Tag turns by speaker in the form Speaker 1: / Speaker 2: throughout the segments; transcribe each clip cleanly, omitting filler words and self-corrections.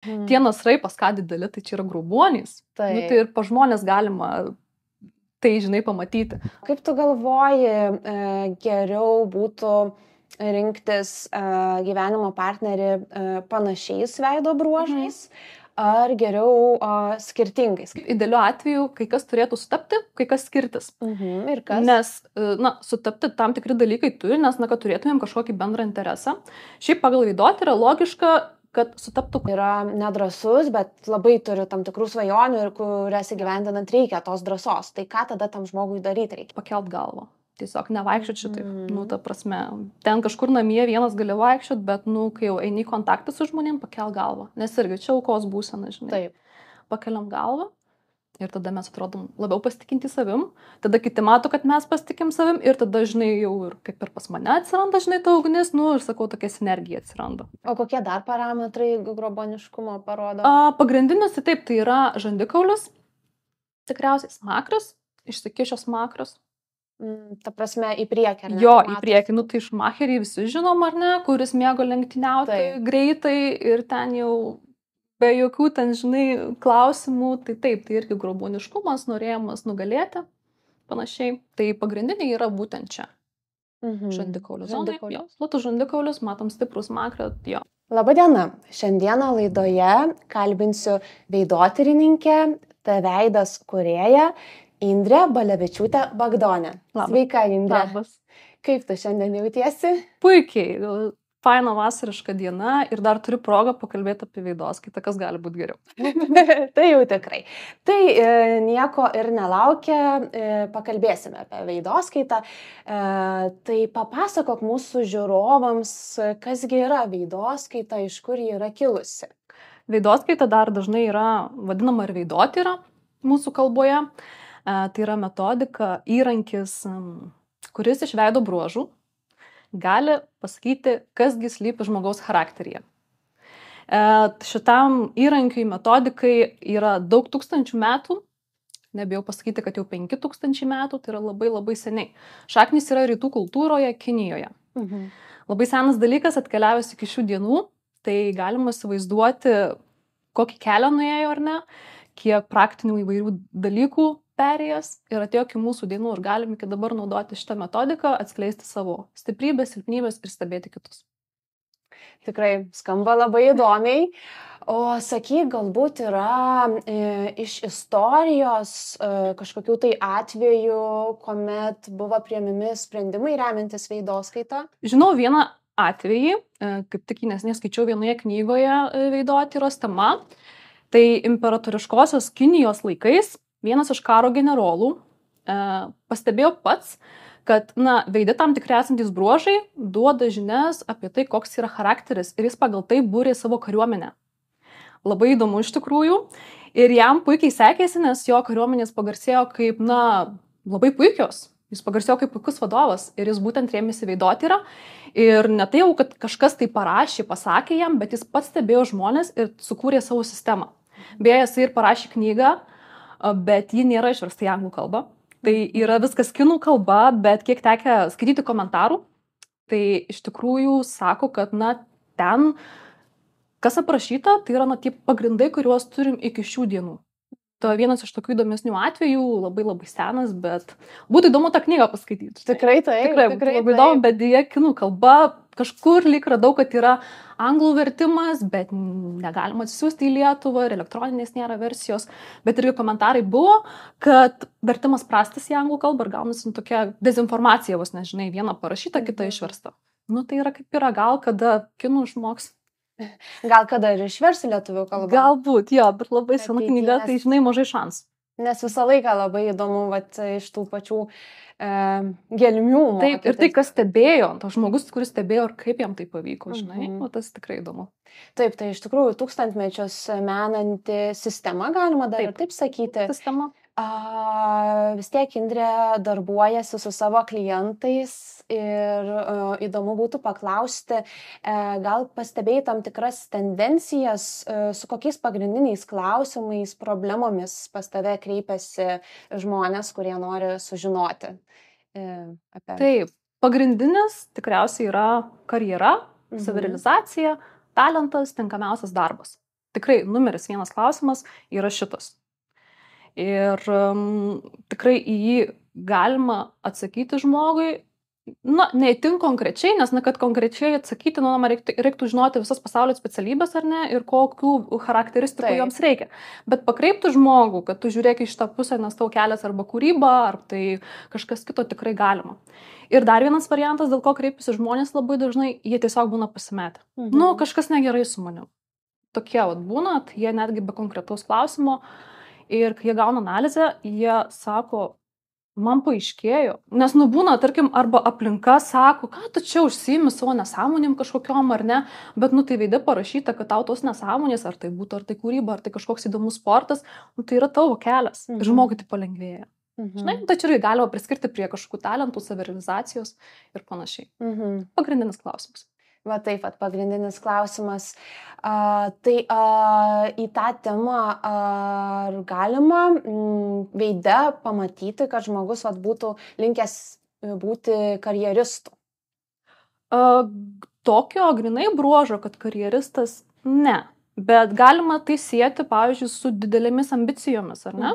Speaker 1: Tie nasrai pas ką dideli, tai čia yra grubuonys.
Speaker 2: Tai.
Speaker 1: Nu, tai ir pa žmonės galima tai, žinai, pamatyti.
Speaker 2: Kaip tu galvoji, geriau būtų rinktis gyvenimo partnerį panašiais veido bruožais, ar geriau skirtingais?
Speaker 1: Idealiu atveju, kai kas turėtų sutapti, kai kas skirtis.
Speaker 2: Ir kas?
Speaker 1: Nes, na, sutapti tam tikri dalykai turi, nes, na, kad turėtumėm kažkokį bendrą interesą. Šiaip pagal veidotį yra logiška, kad sutaptų.
Speaker 2: Yra nedrasus, bet labai turi tam tikrų svajonių ir kurias įgyvendinant reikia tos drąsos. Tai ką tada tam žmogui daryti reikia?
Speaker 1: Pakelt galvą. Tiesiog nevaikščiot šitaip. Nu, ta prasme, ten kažkur namie vienas gali vaikščiot, bet, nu, kai jau eini į kontaktą su žmonėm, pakel galvą. Nes irgi čia aukos būsena, žinai.
Speaker 2: Taip.
Speaker 1: Pakeliam galvą. Ir tada mes atrodom labiau pasitikinti savim, tada kiti mato, kad mes pasitikim savim ir tada, žinai, jau ir kaip ir pas mane atsiranda, žinai, ta ugnis, nu, ir sakau, tokia sinergija atsiranda.
Speaker 2: O kokie dar parametrai groboniškumo parodo?
Speaker 1: Pagrindinis, tai taip, tai yra žandikaulis, tikriausiai smakras, išsikišęs smakras.
Speaker 2: Ta prasme, į priekį, ar ne?
Speaker 1: Jo, į priekį, nu, tai šmacherį visi žinom, ar ne, kuris mėgo lenktyniauti greitai ir ten jau be jokių ten, žinai, klausimų, tai taip, tai irgi groboniškumas, norėjimas nugalėti, panašiai. Tai pagrindiniai yra būtent čia. Žandikaulis. Platus žandikaulis, matom stiprus smakrą, jo.
Speaker 2: Labadiena. Šiandieną laidoje kalbinsiu veidotyrininkę, veidas kūrėja Indrė Balevičiūtė Bagdonė. Sveika, Indrė.
Speaker 1: Labas.
Speaker 2: Kaip tu šiandien jautiesi?
Speaker 1: Puikiai. Faina vasariška diena ir dar turiu progą pakalbėti apie veidoskaitą, kas gali būti geriau.
Speaker 2: Tai jau tikrai. Tai nieko ir nelaukia, pakalbėsime apie veidoskaitą. Tai papasakok mūsų žiūrovams, kasgi yra veidoskaita, iš kur ji yra kilusi.
Speaker 1: Veidoskaita dar dažnai yra vadinama ir veidotyra mūsų kalboje. Tai yra metodika, įrankis, kuris iš veido bruožų gali pasakyti, kasgi slypi žmogaus charakteryje. Šitam įrankiui metodikai yra daug tūkstančių metų, nebijau pasakyti, kad jau 5000 metų, tai yra labai labai seniai. Šaknys yra rytų kultūroje, Kinijoje. Labai senas dalykas atkeliavęs iki šių dienų, tai galima įsivaizduoti, kokį kelią nuėjo ar ne, kiek praktinių įvairių dalykų perėjęs ir atėjo iki mūsų dienų ir galim iki dabar naudoti šitą metodiką, atskleisti savo stiprybės, silpnybės ir stebėti kitus.
Speaker 2: Tikrai skamba labai įdomiai. O sakyk, galbūt yra iš istorijos kažkokių tai atvejų, kuomet buvo priimami sprendimai remiantis veidoskaita?
Speaker 1: Žinau vieną atvejį, kaip tik neseniai skaičiau vienoje knygoje veidotyros tema. Tai imperatoriškosios Kinijos laikais vienas iš karo generolų pastebėjo pats, kad, na, veide tam tikri esantis bruožai duoda žinias apie tai, koks yra charakteris ir jis pagal tai būrė savo kariuomenę. Labai įdomu iš tikrųjų ir jam puikiai sekėsi, nes jo kariuomenės pagarsėjo kaip, na, labai puikios. Jis pagarsėjo kaip puikus vadovas ir jis būtent rėmėsi veidotyrą ir ne tai jau, kad kažkas tai parašė, pasakė jam, bet jis pats stebėjo žmonės ir sukūrė savo sistemą. Beje, jis ir parašė knygą, bet ji nėra išversta į anglų kalbą. Tai yra viskas kinų kalba, bet kiek tekę skaityti komentarų, tai iš tikrųjų sako, kad, na, ten, kas aprašyta, tai yra, na, tie pagrindai, kuriuos turim iki šių dienų. Tai vienas iš tokių įdomesnių atvejų, labai labai senas, bet būtų įdomu tą knygą paskaityti.
Speaker 2: Tikrai taip.
Speaker 1: Tikrai labai įdomu, bet dėja kinų kalba kažkur lyg radau, kad yra anglų vertimas, bet negalima atsisiųsti į Lietuvą ir elektroninės nėra versijos. Bet irgi komentarai buvo, kad vertimas prastas į anglų kalbą ir gaunasi tokia dezinformacija, vos nežinai, viena parašyta, kita išversta. Nu tai yra kaip yra, gal kada kinų išmoks.
Speaker 2: Gal kada ir išversi lietuvių kalbą?
Speaker 1: Galbūt, jo, bet labai sena knyga, tai žinai, mažai šansų.
Speaker 2: Nes visą laiką labai įdomu, vat, iš tų pačių gelmių.
Speaker 1: Taip, ir tai, kas stebėjo, tas žmogus, kuris stebėjo, ir kaip jam tai pavyko, žinai, o tas tikrai įdomu.
Speaker 2: Taip, tai iš tikrųjų tūkstantmečius menanti sistema, galima dar taip sakyti.
Speaker 1: Sistema.
Speaker 2: Vis tiek Indrė darbuojasi su savo klientais ir įdomu būtų paklausti, gal pastebėjai tam tikras tendencijas, su kokiais pagrindiniais klausimais, problemomis pas tave kreipiasi žmonės, kurie nori sužinoti apie.
Speaker 1: Taip, pagrindinis tikriausiai yra karjera, savirealizacija, talentas, tinkamiausias darbas. tikrai numeris 1 klausimas yra šitas. Ir tikrai į jį galima atsakyti žmogui, ne itin konkrečiai, nes, kad konkrečiai atsakyti, man reiktų žinoti visas pasaulio specialybės, ar ne, ir kokių charakteristikų joms reikia. Bet pakreipti žmogų, kad tu žiūrėk į šitą pusę, nes tau kelias arba kūryba, ar tai kažkas kito tikrai galima. Ir dar vienas variantas, dėl ko kreipiasi žmonės labai dažnai, jie tiesiog būna pasimetę. Kažkas negerai su manim. Tokie būna, tai jie netgi be konkretaus klausimo. Ir kai jie gauna analizę, jie sako, man paaiškėjo, nes būna, tarkim, arba aplinka sako, ką tu čia užsiimi savo nesąmonėm kažkokiom ar ne, bet tai veide parašyta, kad tau tos nesąmonės, ar tai būtų, ar tai kūryba, ar tai kažkoks įdomus sportas, tai yra tavo kelias, žmogui tai palengvėja. Žinai, tačiau galima priskirti prie kažkokių talentų, savirealizacijos ir panašiai. Pagrindinis klausimas.
Speaker 2: Va taip, pagrindinis klausimas. Tai į tą temą ar galima veide pamatyti, kad žmogus būtų linkęs būti karjeristu?
Speaker 1: Tokio grinai bruožo, kad karjeristas ne. Bet galima tai sieti, pavyzdžiui, su didelėmis ambicijomis, ar ne?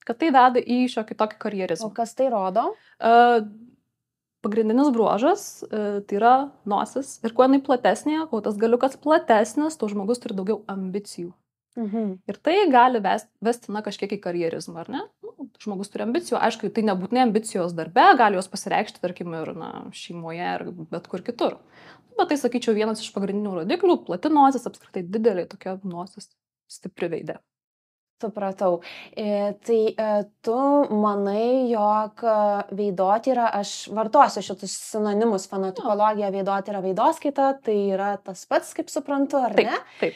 Speaker 1: Kad tai veda į šiokį tokį karjerizmą.
Speaker 2: O kas tai rodo?
Speaker 1: Pagrindinis bruožas tai yra nosis. Ir kuo jinai platesnė, kuo tas galiukas platesnis, tuo žmogus turi daugiau ambicijų. Ir tai gali vesti kažkiek į karjerizmą, ar ne? Žmogus turi ambicijų. Aišku, tai nebūtinai ambicijos darbe, gali jos pasireikšti, tarkim, ir šeimoje, ir bet kur kitur. Bet tai, sakyčiau, vienas iš pagrindinių rodiklių, plati nosis, apskritai didelė tokia nosis, stipri veide.
Speaker 2: Supratau. Tai tu manai, jog veidotyra, aš vartosiu šitus sinonimus, fenotipologija, veidotyra, veidoskaita, tai yra tas pats, kaip suprantu, ar ne?
Speaker 1: Taip.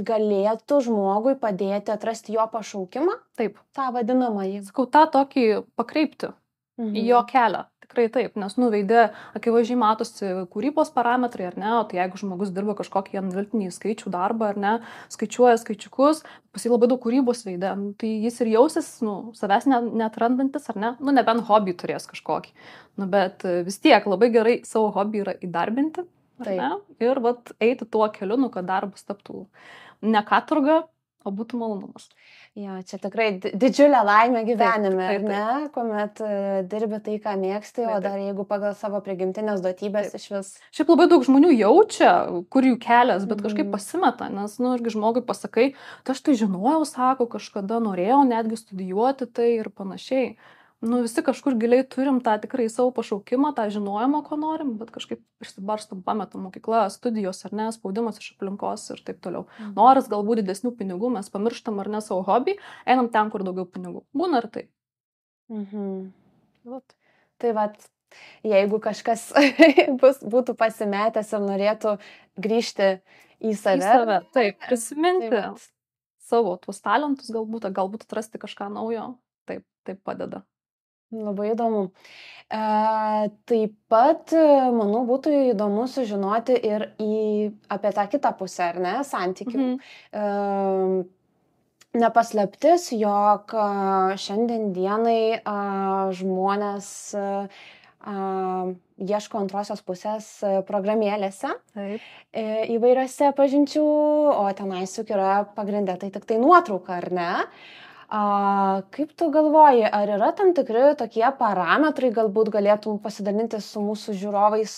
Speaker 2: Galėtų žmogui padėti atrasti jo pašaukimą?
Speaker 1: Taip.
Speaker 2: tą vadinamąjį.
Speaker 1: Sakau, tą tokį pakreipti į jo kelią. Tikrai taip, nes veide akivaizdžiai matosi kūrybos parametrai, ar ne, o tai jeigu žmogus dirba kažkokį analitinį skaičių darbą, ar ne, skaičiuoja skaičiukus, pas jį labai daug kūrybos veide, tai jis ir jausis, savęs netrandantis, ar ne, nebent hobį turės kažkokį. Bet vis tiek labai gerai savo hobį yra įdarbinti, ar ne, ir eiti tuo keliu, kad darbas taptų ne katorga, o būtų malonumas.
Speaker 2: Jo, čia tikrai didžiulė laimė gyvenime, ar ne, kuomet dirbi tai, ką mėgsti, o dar jeigu pagal savo prigimtinės duotybės iš vis.
Speaker 1: Šiaip labai daug žmonių jaučia, kur jų kelias, bet kažkaip pasimeta, nes, irgi žmogui pasakai, tai aš tai žinojau, sako, kažkada norėjau netgi studijuoti tai ir panašiai. Visi kažkur giliai turim tą tikrai savo pašaukimą, tą žinojimą, ko norim, bet kažkaip išsibarstam, pametam mokykla, studijos ar ne, spaudimas iš aplinkos ir taip toliau. Noras galbūt didesnių pinigų, mes pamirštam ar ne savo hobį, einam ten, kur daugiau pinigų. Būna ir tai.
Speaker 2: Tai jeigu kažkas būtų pasimetęs ir norėtų grįžti į save.
Speaker 1: Taip, prisiminti savo tuos talentus galbūt atrasti kažką naujo, taip padeda.
Speaker 2: Labai įdomu. Taip pat, manau, būtų įdomu sužinoti ir apie tą kitą pusę, ar ne, santykių. Nepaslaptis, jog šiandien dienai žmonės ieško antrosios pusės programėlėse įvairiose pažinčių, o tenais juk yra pagrinde tai tik tai nuotrauka, ar ne? Kaip tu galvoji, ar yra tam tikri tokie parametrai, galbūt galėtum pasidalinti su mūsų žiūrovais,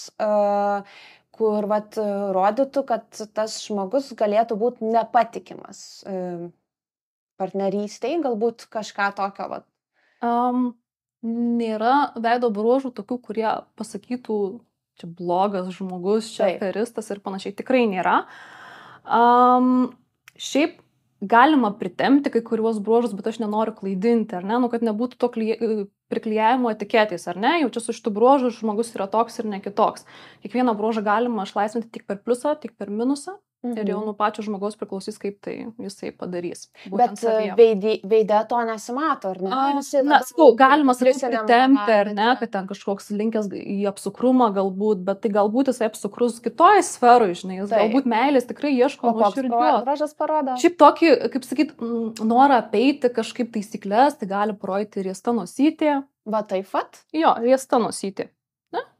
Speaker 2: kur rodytų, kad tas žmogus galėtų būti nepatikimas partnerystėj, galbūt kažką tokio?
Speaker 1: Nėra veido bruožų tokių, kurie pasakytų, čia blogas žmogus, čia aferistas ir panašiai, tikrai nėra. Šiaip galima pritempti kai kuriuos bruožus, bet aš nenoriu klaidinti, ar ne, kad nebūtų to priklijavimo etiketės, ar ne, jau čia su šitų bruožų žmogus yra toks ir ne kitoks. Kiekvieną bruožą galima išlaisvinti tik per pliusą, tik per minusą, ir jau nuo pačio žmogaus priklausys, kaip tai jisai padarys.
Speaker 2: Bet veide to nesimato, ar ne?
Speaker 1: Galima sakyti pritempti, ar ne, kad ten kažkoks linkęs į apsukrumą galbūt, bet tai galbūt jisai apsukrus kitoj sferoj, žinai, jis galbūt meilės tikrai ieško nuoširdžios.
Speaker 2: Bruožas parodo.
Speaker 1: Šiaip tokį, kaip sakyt, norą apeiti kažkaip taisyklės, tai gali parodyti riesta nosytė.
Speaker 2: Va taip pat?
Speaker 1: Jo, riesta nosytė.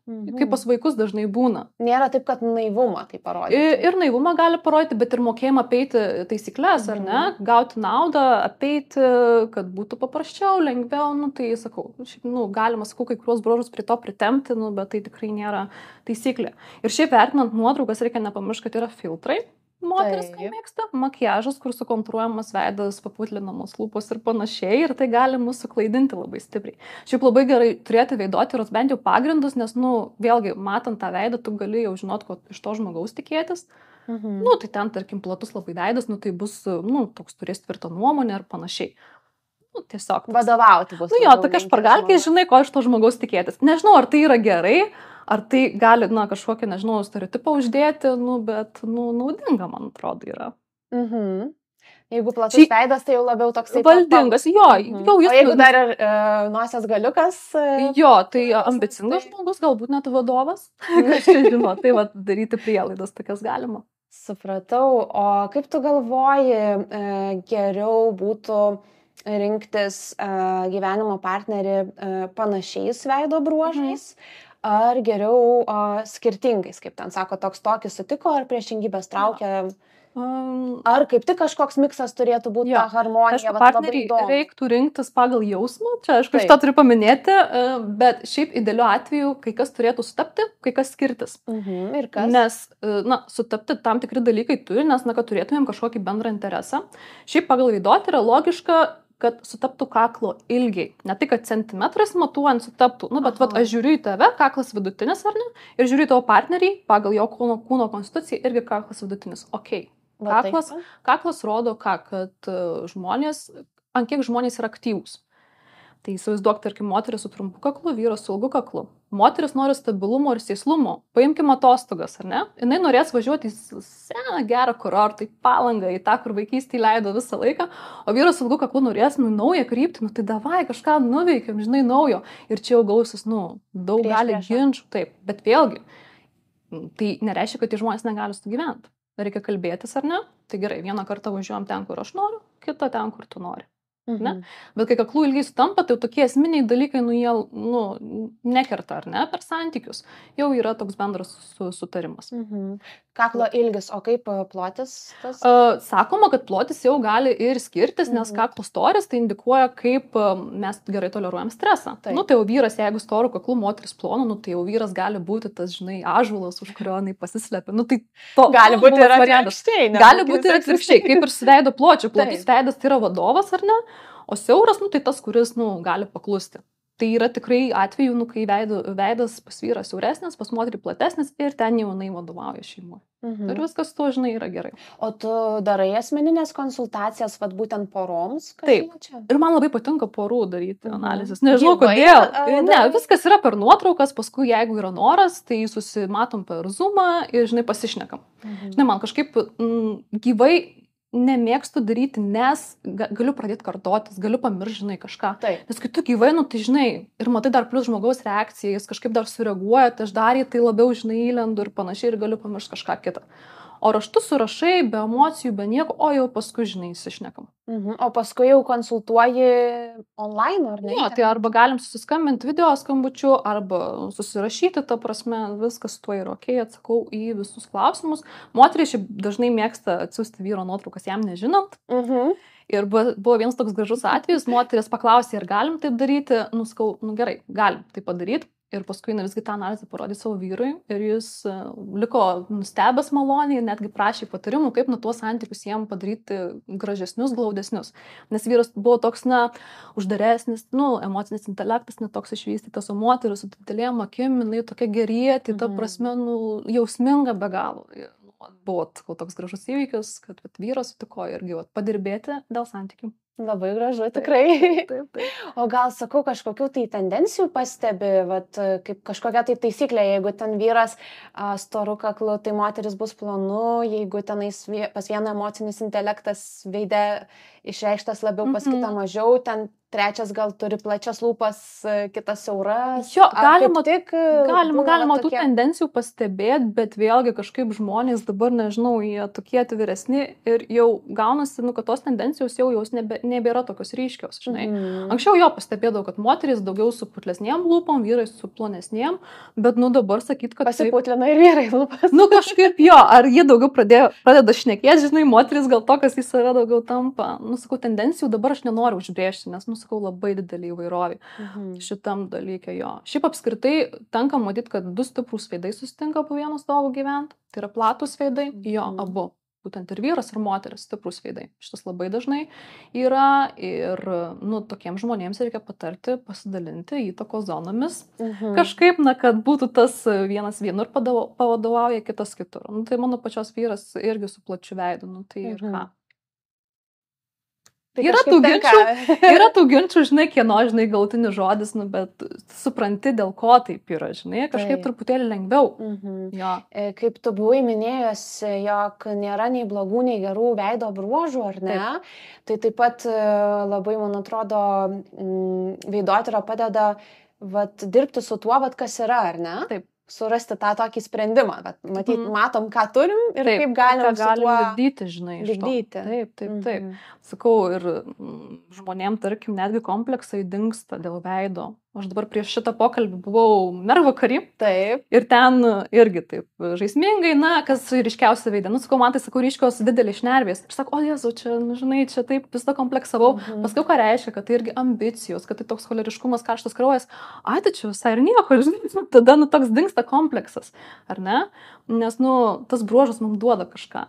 Speaker 1: Kaip pas vaikus dažnai būna.
Speaker 2: Nėra taip, kad naivumą tai parodyti.
Speaker 1: Ir naivumą gali parodyti, bet ir mokėjimą apeiti taisyklės, ar ne? Gauti naudą, apeiti, kad būtų paprasčiau, lengviau, tai sakau, galima, sakau, kai kuriuos bruožus prie to pritemti, bet tai tikrai nėra taisyklė. Ir šiaip vertinant nuotraukas reikia nepamiršti, kad yra filtrai. Moteris, ką mėgsta, makiažas, kur sukontruojamas veidas, paputlinamos lūpos ir panašiai, ir tai gali mūsų klaidinti labai stipriai. Šiaip labai gerai turėti veidotyros bent jau pagrindus, nes, vėlgi, matant tą veidą, tu gali jau žinot, ko iš to žmogaus tikėtis. Tai ten, tarkim, platus labai veidas, tai bus, toks turės tvirtą nuomonę ir panašiai. Tiesiog.
Speaker 2: Vadovauti bus.
Speaker 1: Tokia špargalkė, žinai, ko iš to žmogaus tikėtis. Nežinau, ar tai yra gerai, ar tai gali, kažkokią, nežinau, stereotipą uždėti, bet, naudinga, man atrodo, yra.
Speaker 2: Jeigu platus veidas, tai jau labiau toksai
Speaker 1: valdingas, jau jis.
Speaker 2: O jeigu dar ir nosies galiukas?
Speaker 1: Jo, tai ambicingas žmogus, galbūt net vadovas, kažkai žino, tai daryti prielaidas tokias galima.
Speaker 2: Supratau, o kaip tu galvoji, geriau būtų rinktis gyvenimo partnerį panašiais veido bruožais, ar geriau skirtingais, kaip ten sako, toks tokį sutiko, ar priešingybės traukia, ar kaip tik kažkoks miksas turėtų būti, ta harmonija.
Speaker 1: Partnerį reiktų rinktis pagal jausmą, čia aišku, šitą turiu paminėti, bet šiaip idealiu atveju kai kas turėtų sutapti, kai kas skirtis.
Speaker 2: Ir kas?
Speaker 1: Nes, sutapti tam tikri dalykai turi, nes, kad turėtumėm kažkokį bendrą interesą. Šiaip pagal veidotyrą yra logiška, kad sutaptų kaklo ilgiai. Ne tai, kad centimetrais matuojant sutaptų, bet aš žiūriu į tave, kaklas vidutinis ar ne, ir žiūriu į tavo partnerį, pagal jo kūno konstituciją irgi kaklas vidutinis. Ok. Kaklas rodo kad žmonės, ant kiek žmonės yra aktyvūs. Tai įsivaizduok, tarkim, moteris su trumpu kaklu, vyras su ilgu kaklu. Moteris nori stabilumo ir sėslumo. Paimkime atostogas, ar ne? Jinai norės važiuoti į seną gerą kurortą, į Palangą, į tą, kur vaikystėje leido visą laiką, o vyras su ilgu kaklu norės naują kryptį, tai davai kažką nuveikiam, žinai, naujo. Ir čia jau gausis, daug gali ginčių, taip. Bet vėlgi, tai nereiškia, kad tie žmonės negali sugyventi. Reikia kalbėtis, ar ne? Tai gerai, vieną kartą važiuojam ten, kur aš noriu, kitą ten, kur tu nori. Ne? Bet kai kaklų ilgiai sutampa, tai tokie esminiai dalykai, jie nekerta, ar ne, per santykius. Jau yra toks bendras sutarimas.
Speaker 2: Kaklo ilgis, o kaip plotis?
Speaker 1: Sakoma, kad plotis jau gali ir skirtis, nes kaklo storis tai indikuoja, kaip mes gerai toleruojam stresą. Tai jau vyras, jeigu storų kaklų, moteris plonų, tai jau vyras gali būti tas, žinai, ąžuolas, už kurio jinai pasislėpia. Tai
Speaker 2: gali būti ir atvirkščiai.
Speaker 1: Gali būti ir atvirkščiai, kaip ir su veido pločiu. Plotus veidas tai yra vadovas, ar ne? O siauras, tai tas, kuris, gali paklusti. Tai yra tikrai atveju, kai veidas pas vyrą siauresnis, pas moterį platesnis ir ten jau jinai vadovauja šeimoje. Ir viskas to, žinai, yra gerai.
Speaker 2: O tu darai asmeninės konsultacijas, būtent poroms?
Speaker 1: Taip. Ir man labai patinka porų daryti analizės. Nežinau, kodėl. Ne, viskas yra per nuotraukas, paskui jeigu yra noras, tai susimatom per Zoomą ir, žinai, pasišnekam. Žinai, man kažkaip gyvai nemėgstu daryti, nes galiu pradėti kartotis, galiu pamiršti, žinai, kažką. Nes kai tu gyvai, tai žinai, ir matai dar plus žmogaus reakciją, jis kažkaip dar sureaguoja, tai aš dar į tai labiau, žinai, įlendu ir panašiai ir galiu pamiršti kažką kitą. O raštu surašai, be emocijų, be nieko, o jau paskui, žinai, įsišnekam.
Speaker 2: O paskui jau konsultuoji online, ar ne?
Speaker 1: Jo, tai arba galim susiskambinti video skambučiu, arba susirašyti, ta prasme, viskas tuo yra ok, atsakau į visus klausimus. Moteriai šiaip dažnai mėgsta atsiųsti vyro nuotraukas jam nežinant. Ir buvo vienas toks gražus atvejis, moteris paklausė, ar galim taip daryti, sakau, gerai, galim tai padaryti. Ir paskui visgi tą analizę parodė savo vyrui ir jis liko nustebęs maloniai, netgi prašė patarimų, kaip tuos santykius jiem padaryti gražesnius, glaudesnius. Nes vyras buvo toks, uždaresnis, emocinis intelektas, netoks išvystytas, o moteris su didelėm akim, jinai tokia gerietė, ta prasme, jausminga be galo. Buvo toks gražus įvykis, kad vyras sutiko irgi padirbėti dėl santykių.
Speaker 2: Labai gražu, tikrai.
Speaker 1: Taip.
Speaker 2: O gal, sakau, kažkokių tai tendencijų pastebi, kaip kažkokia tai taisyklė, jeigu ten vyras storu kaklu, tai moteris bus plonu, jeigu tenais pas vieną emocinis intelektas veide išreikštas labiau, pas kitą mažiau, ten trečias gal turi plačias lūpas, kitas siauras.
Speaker 1: Jo,
Speaker 2: galima
Speaker 1: tų tendencijų pastebėti, bet vėlgi kažkaip žmonės dabar, nežinau, jie tokie atviresni ir jau gaunasi, kad tos tendencijos jau nebėra tokios ryškios, žinai. Anksčiau jo pastebėdavau, kad moterys daugiau su putlesniem lūpom, vyrai su plonesniem, bet dabar sakyt, kad...
Speaker 2: Pasiputlina ir vyrai lūpas.
Speaker 1: Kažkaip jo, ar jie daugiau pradeda šnekėti, žinai, moteris gal tokios į save daugiau tampa. Sakau, tendencijų dabar aš nenoriu užbrėžti, nes, sakau, labai didelį įvairovį šitam dalykė jo. Šiaip apskritai tenka matyti, kad du stiprūs veidai susitinka po vienu stogu gyventi. Tai yra platus veidai, jo, abu. Būtent ir vyras, ir moteris stiprūs veidai. Šitas labai dažnai yra ir, tokiems žmonėms reikia patarti, pasidalinti įtakos zonomis. Kažkaip, kad būtų tas vienas vienur pavadovauja, kitas kitur. Tai mano pačios vyras irgi su plačiu veidu, tai ir ką. Tai yra tų ginčių, žinai, kieno, žinai, galutinis žodis, bet supranti, dėl ko taip yra, žinai, kažkaip truputėlį lengviau. Jo.
Speaker 2: Kaip tu buvai minėjęs, jog nėra nei blogų, nei gerų veido bruožų, ar ne? Tai taip pat labai, man atrodo, veidotyra padeda dirbti su tuo, kas yra, ar ne?
Speaker 1: Taip.
Speaker 2: Surasti tą tokį sprendimą, bet matom, ką turim ir kaip galim
Speaker 1: lipdyti, žinai.
Speaker 2: Lipdyti.
Speaker 1: Taip. Sakau, ir žmonėm, tarkim, netgi kompleksai dingsta dėl veido. Aš dabar prieš šitą pokalbį buvau mervakary.
Speaker 2: Taip.
Speaker 1: Ir ten irgi taip žaismingai, kas ryškiausia veidė. Sakau, man tai, ryškios didelės šnervės. Ir sakau, o Jėzau, čia, žinai, čia taip visą kompleksavau. Paskui, ką reiškia, kad tai irgi ambicijos, kad tai toks choleriškumas, karštas kraujas. Ai, tai čia visai ir nieko, žinai. Tada, toks dingsta kompleksas, ar ne? Nes, tas bruožas mums duoda kažką.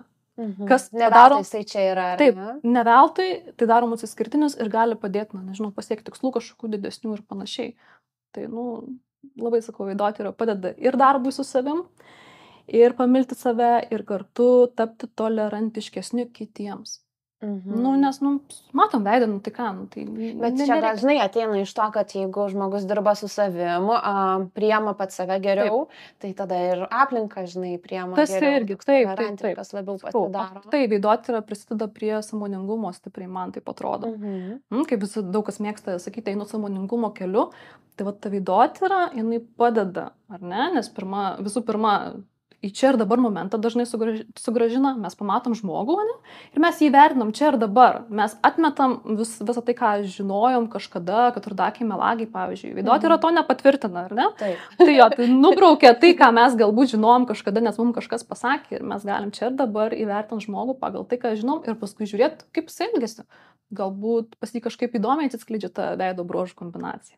Speaker 2: Kas neveltui jisai čia yra.
Speaker 1: Taip, neveltui, tai daro mūsų skirtinius ir gali padėti, pasiekti tikslų kažkokių didesnių ir panašiai. Tai, labai sakau, veidotyra padeda ir darbui su savim, ir pamilti save, ir kartu tapti tolerantiškesniu kitiems. Nes, matom veidą, tai ką, tai...
Speaker 2: Bet čia dažnai ateina iš to, kad jeigu žmogus dirba su savim, priema pat save geriau, tai tada ir aplinka, žinai, priema
Speaker 1: tas
Speaker 2: geriau.
Speaker 1: Irgi, taip.
Speaker 2: Kas labiau pasidaro.
Speaker 1: Tai veidotyra prisideda prie sąmoningumo stipriai, man taip atrodo. Kaip visi daug kas mėgsta sakyti, einu sąmoningumo keliu, tai ta veidotyra, jinai padeda, ar ne? Nes visų pirma, į čia ir dabar momentą dažnai sugrąžina, mes pamatom žmogų, ne? Ir mes jį vertinam čia ir dabar. Mes atmetam visą tai, ką žinojom kažkada, kad urdakiai melagiai, pavyzdžiui. Veidotyra to nepatvirtina, ar ne?
Speaker 2: Taip.
Speaker 1: Tai nubraukia tai, ką mes galbūt žinojom kažkada, nes mums kažkas pasakė ir mes galim čia ir dabar įvertinti žmogų pagal tai, ką žinom ir paskui žiūrėti, kaip jis elgiasi. Galbūt pas jį kažkaip įdomiai atsiskleidžia ta veido bruožų kombinacija.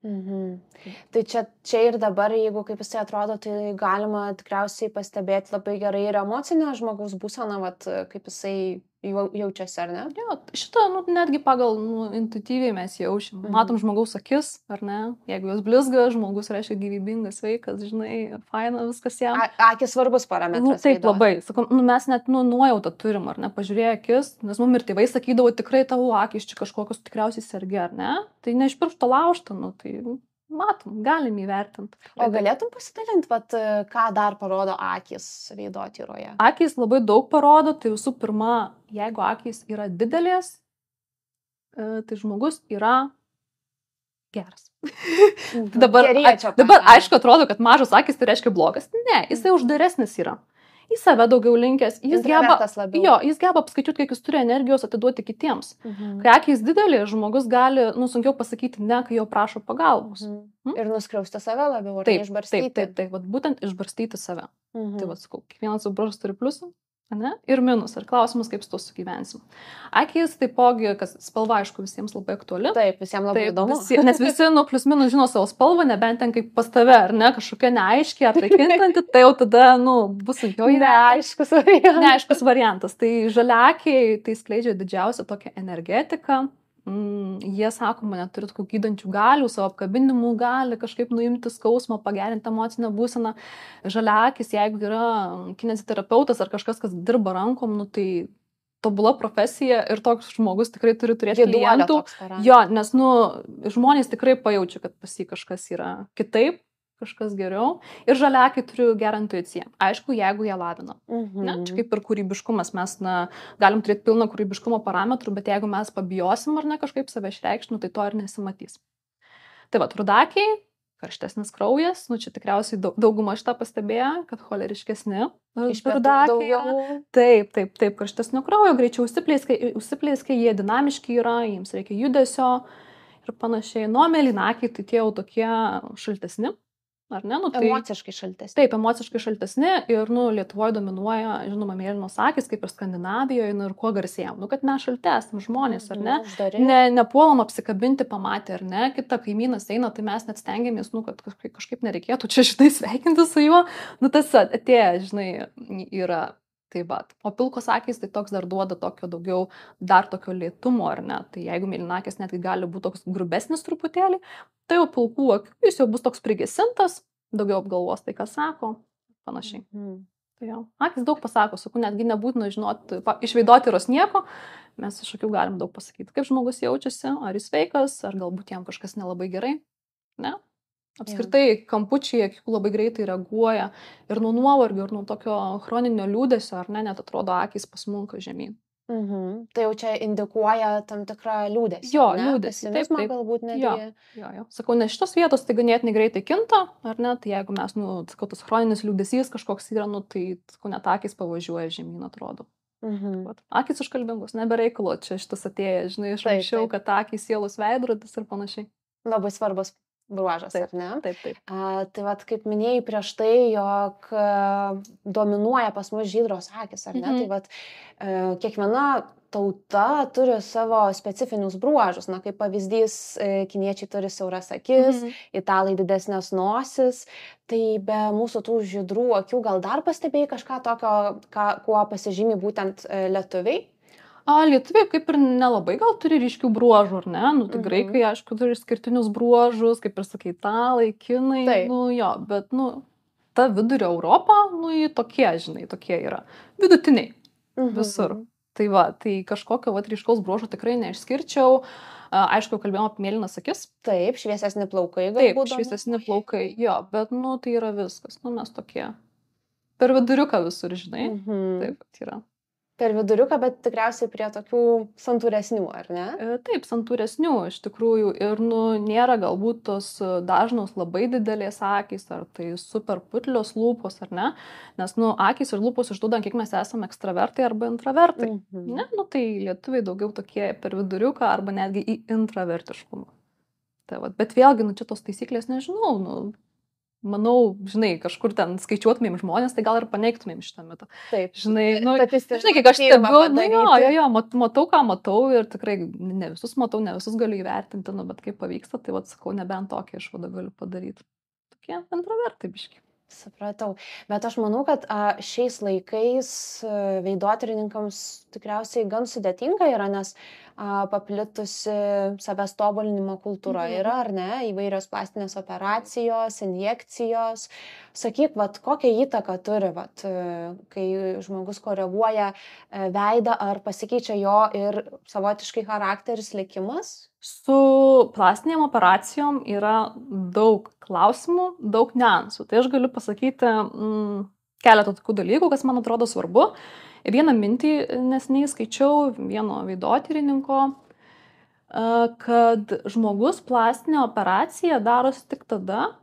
Speaker 2: Tai čia ir dabar, jeigu kaip jisai atrodo, tai galima tikriausiai pastebėti labai gerai ir emocinę žmogaus būseną, kaip jisai jaučiasi, ar ne?
Speaker 1: Jo, šitą netgi pagal intuityviai mes jaučiam. Matom žmogaus akis, ar ne? Jeigu jos blizga, žmogus reiškia gyvybingas, sveikas, žinai, faina, viskas jam.
Speaker 2: Akis svarbus parametras.
Speaker 1: Taip, labai. Sakau, mes net nuojautą turim, ar ne? Pažiūrėję akis, nes mums ir tėvai sakydavo, tikrai tavo akis čia kažkokios tikriausiai sergi, ar ne? Tai ne iš piršto laužta, tai matom, galim įvertinti.
Speaker 2: O galėtum pasidalinti, ką dar parodo akys veidotyroje?
Speaker 1: Akys labai daug parodo, tai visų pirma, jeigu akys yra didelės, tai žmogus yra geras. Dabar aišku, atrodo, kad mažos akys tai reiškia blogas. Ne, jisai uždaresnis yra. Į save daugiau linkęs, jis geba apskaičiuoti, kiek jis turi energijos atiduoti kitiems. Kai akys didelė, žmogus gali, sunkiau pasakyti ne, kai jo prašo pagalbos.
Speaker 2: Ir nuskriausti save labiau, ar išbarstyti.
Speaker 1: Taip, būtent išbarstyti save. Tai sakau, kiekvienas bruožas turi pliusų, ne? Ir minus. Ir klausimas, kaip su to sugyvensim. Akys taipogi, kas spalva, aišku, visiems labai aktuali.
Speaker 2: Taip, visiems labai įdomu.
Speaker 1: Nes visi, plius minus žino savo spalvą, nebent ten kaip pas tave, ar ne, kažkokia neaiškiai, atraikintanti, tai jau tada, bus sunkiau įvertinti. Neaiškus variantas. Tai žaliakiai, tai skleidžia didžiausią tokią energetiką. Jie, sakoma, neturi tokių gydančių galių, savo apkabinimų gali kažkaip nuimti skausmą, pagerinti emocinę būseną. Žaliaakis, jeigu yra kineziterapeutas ar kažkas, kas dirba rankom, tai tobula profesija ir toks žmogus tikrai turi turėti klientų. Jo, nes žmonės tikrai pajaučia, kad pas jį kažkas yra kitaip, kažkas geriau. Ir žaliakiai turi gerą intuiciją. Aišku, jeigu jie lavina. Ne? Čia kaip ir kūrybiškumas. Mes galim turėti pilną kūrybiškumo parametrų, bet jeigu mes pabijosim ar ne kažkaip save išreikšti, tai to ir nesimatys. Tai va, rudakiai, karštesnis kraujas, čia tikriausiai dauguma šitą pastebėjo, kad choleriškesni.
Speaker 2: Rudakiai.
Speaker 1: Taip, karštesnio kraujo, greičiau užsiplėskia, jie dinamiški yra, jiems reikia judesio ir panašiai. Mėlynakiai, tai tie jau tokie šaltesni. Ar ne?
Speaker 2: Emociškai šaltesni.
Speaker 1: Taip, emociškai šaltesni ir, Lietuvoje dominuoja, žinoma, mėlynos akys, kaip ir Skandinavijoje, ir kuo garsėjom. Kad mes šaltesni žmonės, ar ne? Nepuolam apsikabinti, pamatę, ar ne? Kita kaimynas eina, tai mes net stengiamės, kad kažkaip nereikėtų čia sveikinti su juo. Tas atėjo, yra. Tai va. O pilkos akys tai toks dar duoda dar tokio lėtumo, ar ne? Tai jeigu mėlynakis netgi gali būti toks grubesnis truputėlį, tai jau pilkų akių jis jau bus toks prigesintas, daugiau apgalvos tai, ką sako, panašiai. Tai jau. Akis daug pasako, netgi nebūtina žinoti, išveidotyros nieko, mes iš akių galim daug pasakyti, kaip žmogus jaučiasi, ar jis sveikas, ar galbūt jam kažkas nelabai gerai, ne? Apskritai, kampučiai akių labai greitai reaguoja ir nuo nuovargio, ir nuo tokio chroninio liūdesio, ar ne, net atrodo, akys pasmunka žemyn.
Speaker 2: Tai jau čia indikuoja tam tikrą liūdesį.
Speaker 1: Jo, liūdesį.
Speaker 2: Taip. Galbūt netgi.
Speaker 1: Jo. Sakau, nes šitos vietos tai ganėtinai greitai kinta, ar ne, tai jeigu mes, tas chroninis liūdesys kažkoks yra, tai, net akys pavažiuoja žemyn, atrodo. Akys iškalbingus, nebereikalo, čia šitas atėję, iš anksčiau, kad akys sielos veidrodis ir panašiai.
Speaker 2: Labai svarbus bruožas, ar ne?
Speaker 1: Taip.
Speaker 2: Tai vat, kaip minėjai prieš tai, jog dominuoja pas mus žydros akis, ar ne? Tai vat, kiekviena tauta turi savo specifinius bruožus. Kaip pavyzdys, kiniečiai turi siauras akis, italai didesnės nosis. Tai be mūsų tų žydrų akių gal dar pastebėjai kažką tokio, kuo pasižymi būtent lietuviai?
Speaker 1: Lietuviai kaip ir nelabai gal turi ryškių bruožų, ar ne? Tai graikai, aišku, turi išskirtinius bruožus, kaip ir sakai, italai, kinai, bet, ta vidurio Europa, tokie, tokie yra vidutiniai visur. Tai va, tai kažkokio ryškaus bruožo tikrai neišskirčiau. Aišku, kalbėjom apie mėlynas akis.
Speaker 2: Taip, šviesesni plaukai
Speaker 1: galbūt. Taip, šviesesni plaukai, bet, tai yra viskas. Mes tokie per viduriuką visur, Taip, tai yra.
Speaker 2: Per viduriuką, bet tikriausiai prie tokių santūresnių, ar ne?
Speaker 1: Taip, santūresnių iš tikrųjų ir nėra galbūt tos dažnos labai didelės akys, ar tai super putlios lūpos, ar ne? Nes, akys ir lūpos išduoda, kiek mes esame ekstravertai arba intravertai. Ne? Tai lietuviai daugiau tokie per viduriuką arba netgi į intravertiškumą. Tai, bet vėlgi, čia tos taisyklės nežinau, manau, kažkur ten skaičiuotumėm žmonės, tai gal ir paneigtumėm šitą mitą.
Speaker 2: Taip.
Speaker 1: Kiek aš stebiu, matau, ką matau ir tikrai ne visus matau, ne visus galiu įvertinti, bet kaip pavyksta, tai sakau, nebent tokią išvadą galiu padaryti. Tokie intravertai biški.
Speaker 2: Supratau. Bet aš manau, kad šiais laikais veidotyrininkams tikriausiai gan sudėtinga yra, nes paplitusi savęs tobulinimo kultūra yra, ar ne, įvairios plastinės operacijos, injekcijos. Sakyk, kokią įtaką turi, kai žmogus koreguoja veidą, ar pasikeičia jo ir savotiškai charakteris, likimas?
Speaker 1: Su plastinėm operacijom yra daug klausimų, daug niuansų. Tai aš galiu pasakyti keletą tokių dalykų, kas man atrodo svarbu. Vieną mintį neseniai skaičiau vieno veidotyrininko, kad žmogus plastinę operaciją darosi tik tada,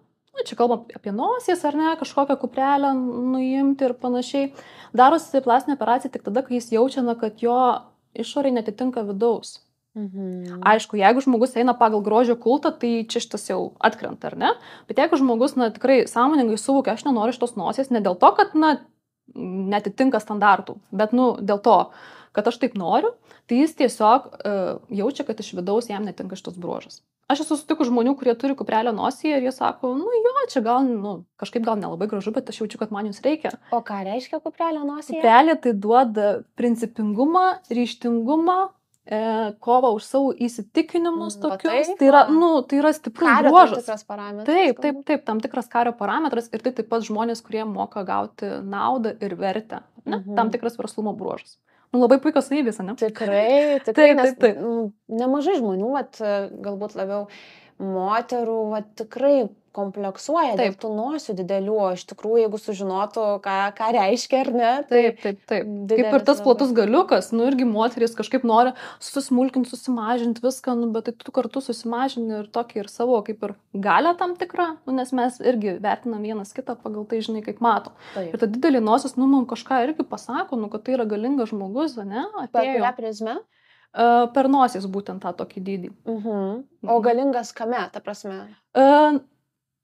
Speaker 1: čia kalbam apie nosies ar ne, kažkokią kuprelę nuimti ir panašiai, darosi plastinę operaciją tik tada, kai jis jaučia, kad jo išorė netitinka vidaus. Aišku, jeigu žmogus eina pagal grožio kultą, tai čia šitas jau atkrenta, ar ne? Bet jeigu žmogus, tikrai sąmoningai suvokia, aš nenoriu šitos nosies, ne dėl to, kad, netitinka standartų, bet, dėl to, kad aš taip noriu, tai jis tiesiog jaučia, kad iš vidaus jam netinka šitos bruožas. Aš esu sutikus žmonių, kurie turi kuprelę nosyje ir jie sako, čia gal, kažkaip gal nelabai gražu, bet aš jaučiu, kad man jūs reikia.
Speaker 2: O ką reiškia kuprelė nosyje?
Speaker 1: Kuprelė tai duoda principingumą, ryžtingumą, kovą už savo įsitikinimus tokius, tai yra stiprus bruožas. Taip, tam tikras kario parametras ir tai taip pat žmonės, kurie moka gauti naudą ir vertę, tam tikras verslumo bruožas. Labai puikios savybės, ne?
Speaker 2: Tikrai, nes nemažai žmonių, galbūt labiau moterų va, tikrai kompleksuoja dėl
Speaker 1: Taip.
Speaker 2: tų nosių didelių, o iš tikrųjų, jeigu sužinotų, ką reiškia ar ne, tai
Speaker 1: Taip. Kaip ir
Speaker 2: didelis
Speaker 1: tas platus
Speaker 2: labai.
Speaker 1: galiukas, nu irgi moteris kažkaip nori susmulkinti, susimažinti viską, nu, bet tai tu kartu susimažini ir tokį ir savo kaip ir galę tam tikrą, nu, nes mes irgi vertinam vienas kitą pagal tai, žinai, kaip mato.
Speaker 2: Taip.
Speaker 1: Ir ta didelė nosis, nu, mums kažką irgi pasako, nu, kad tai yra galingas žmogus, ne?
Speaker 2: Per kurią prizmę?
Speaker 1: Per nosis būtent tą tokį dydį.
Speaker 2: O galingas kame, ta prasme?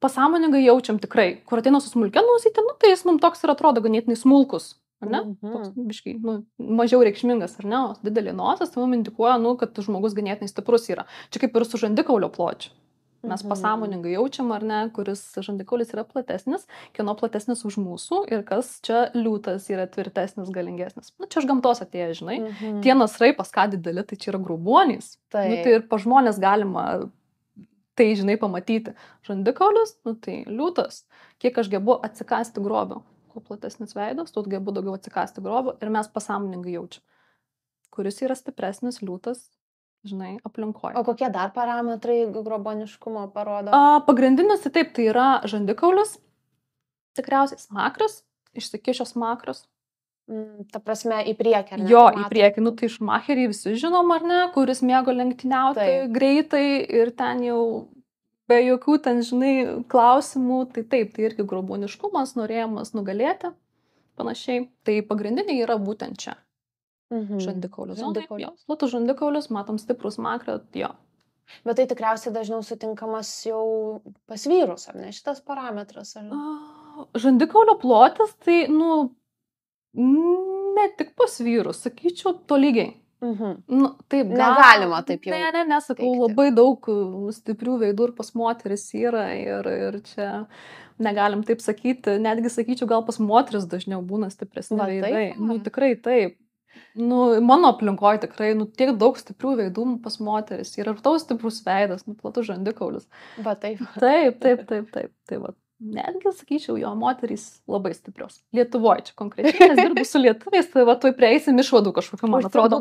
Speaker 1: Pasąmoningai jaučiam tikrai, kur ateina su smulkia nosytė, nu, tai jis mums toks ir atrodo ganėtinai smulkus, ar ne? Toks biškai, nu, mažiau reikšmingas, ar ne? O didelė nosis, tai mums indikuoja, nu, kad žmogus ganėtinai stiprus yra. Čia kaip ir su žandikaulio pločiu. Mes pasąmoningai jaučiam, ar ne, kuris žandikaulis yra platesnis, kieno platesnis už mūsų ir kas čia liūtas yra tvirtesnis, galingesnis. Nu, čia iš gamtos atėjo, žinai. Tie nasrai pas ką dideli, tai čia yra grubuonys. Nu, tai ir pa žmonės galima tai, žinai, pamatyti. Žandikaulis, nu, tai liūtas. Kiek aš gebu atsikasti grobio. Kuo platesnis veidas, tuo gebu daugiau atsikasti grobio ir mes pasąmoningai jaučiam. Kuris yra stipresnis liūtas, žinai, aplinkoje.
Speaker 2: O kokie dar parametrai groboniškumo parodo?
Speaker 1: Pagrindinis tai taip, tai yra žandikaulis, tikriausiai smakras, išsikišęs smakras.
Speaker 2: Ta prasme, į priekį, ar ne?
Speaker 1: Jo, į priekį, nu tai šmacheriai visi žinom, ar ne, kuris mėgo lenktyniauti greitai ir ten jau be jokių ten, žinai, klausimų, tai taip, tai irgi groboniškumas, norėjimas nugalėti, panašiai. Tai pagrindiniai yra būtent čia. Žandikaulis. Platus žandikaulis, matom stiprų smakrą, jo.
Speaker 2: Bet tai tikriausiai dažniau sutinkamas jau pas vyrus, ar ne, šitas parametras? Ar ne?
Speaker 1: Žandikaulio plotis, tai, nu, ne tik pas vyrus, sakyčiau, tolygiai. Nu, taip,
Speaker 2: negalima taip jau.
Speaker 1: Nesakau, teikti. Labai daug stiprių veidų ir pas moteris yra ir čia negalim taip sakyti, netgi sakyčiau, gal pas moteris dažniau būna stipresni veidai. Nu, tikrai taip. Nu, mano aplinkoje tikrai, nu, tiek daug stiprių veidų pas moteris. Ir tau stiprus veidas, nu, platus žandikaulis.
Speaker 2: Va taip.
Speaker 1: Taip. Tai va, netgi, sakyčiau, jo moterys labai stiprios. Lietuvoje čia konkrečiai, nes dirbu su lietuviais, tai va, tuoj prieisim išvadų kažkokiu, man atrodo.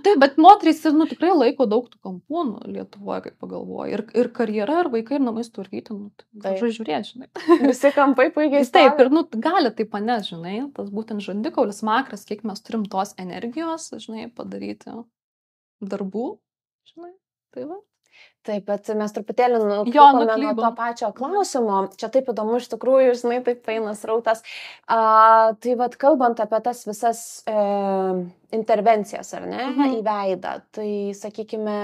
Speaker 1: Taip, bet moterys, nu, tikrai laiko daug tų kampų, nu, Lietuvoje, kaip pagalvoju. Ir karjera, ir vaikai, ir namai tvarkyti, nu, tai žiūrėti, žinai.
Speaker 2: Visi kampai puikiai
Speaker 1: stovi. Taip, ir, nu, gali tai panes, žinai, tas būtent žandikaulis, smakras, kiek mes turim tos energijos, žinai, padaryti darbų, žinai, tai va.
Speaker 2: Taip, bet mes truputėlį nuklydome nuo to pačio klausimo. Čia taip įdomu, iš tikrųjų, žinai, taip eina srautas. Tai vad, kalbant apie tas visas intervencijas, ar ne, į veidą, tai, sakykime,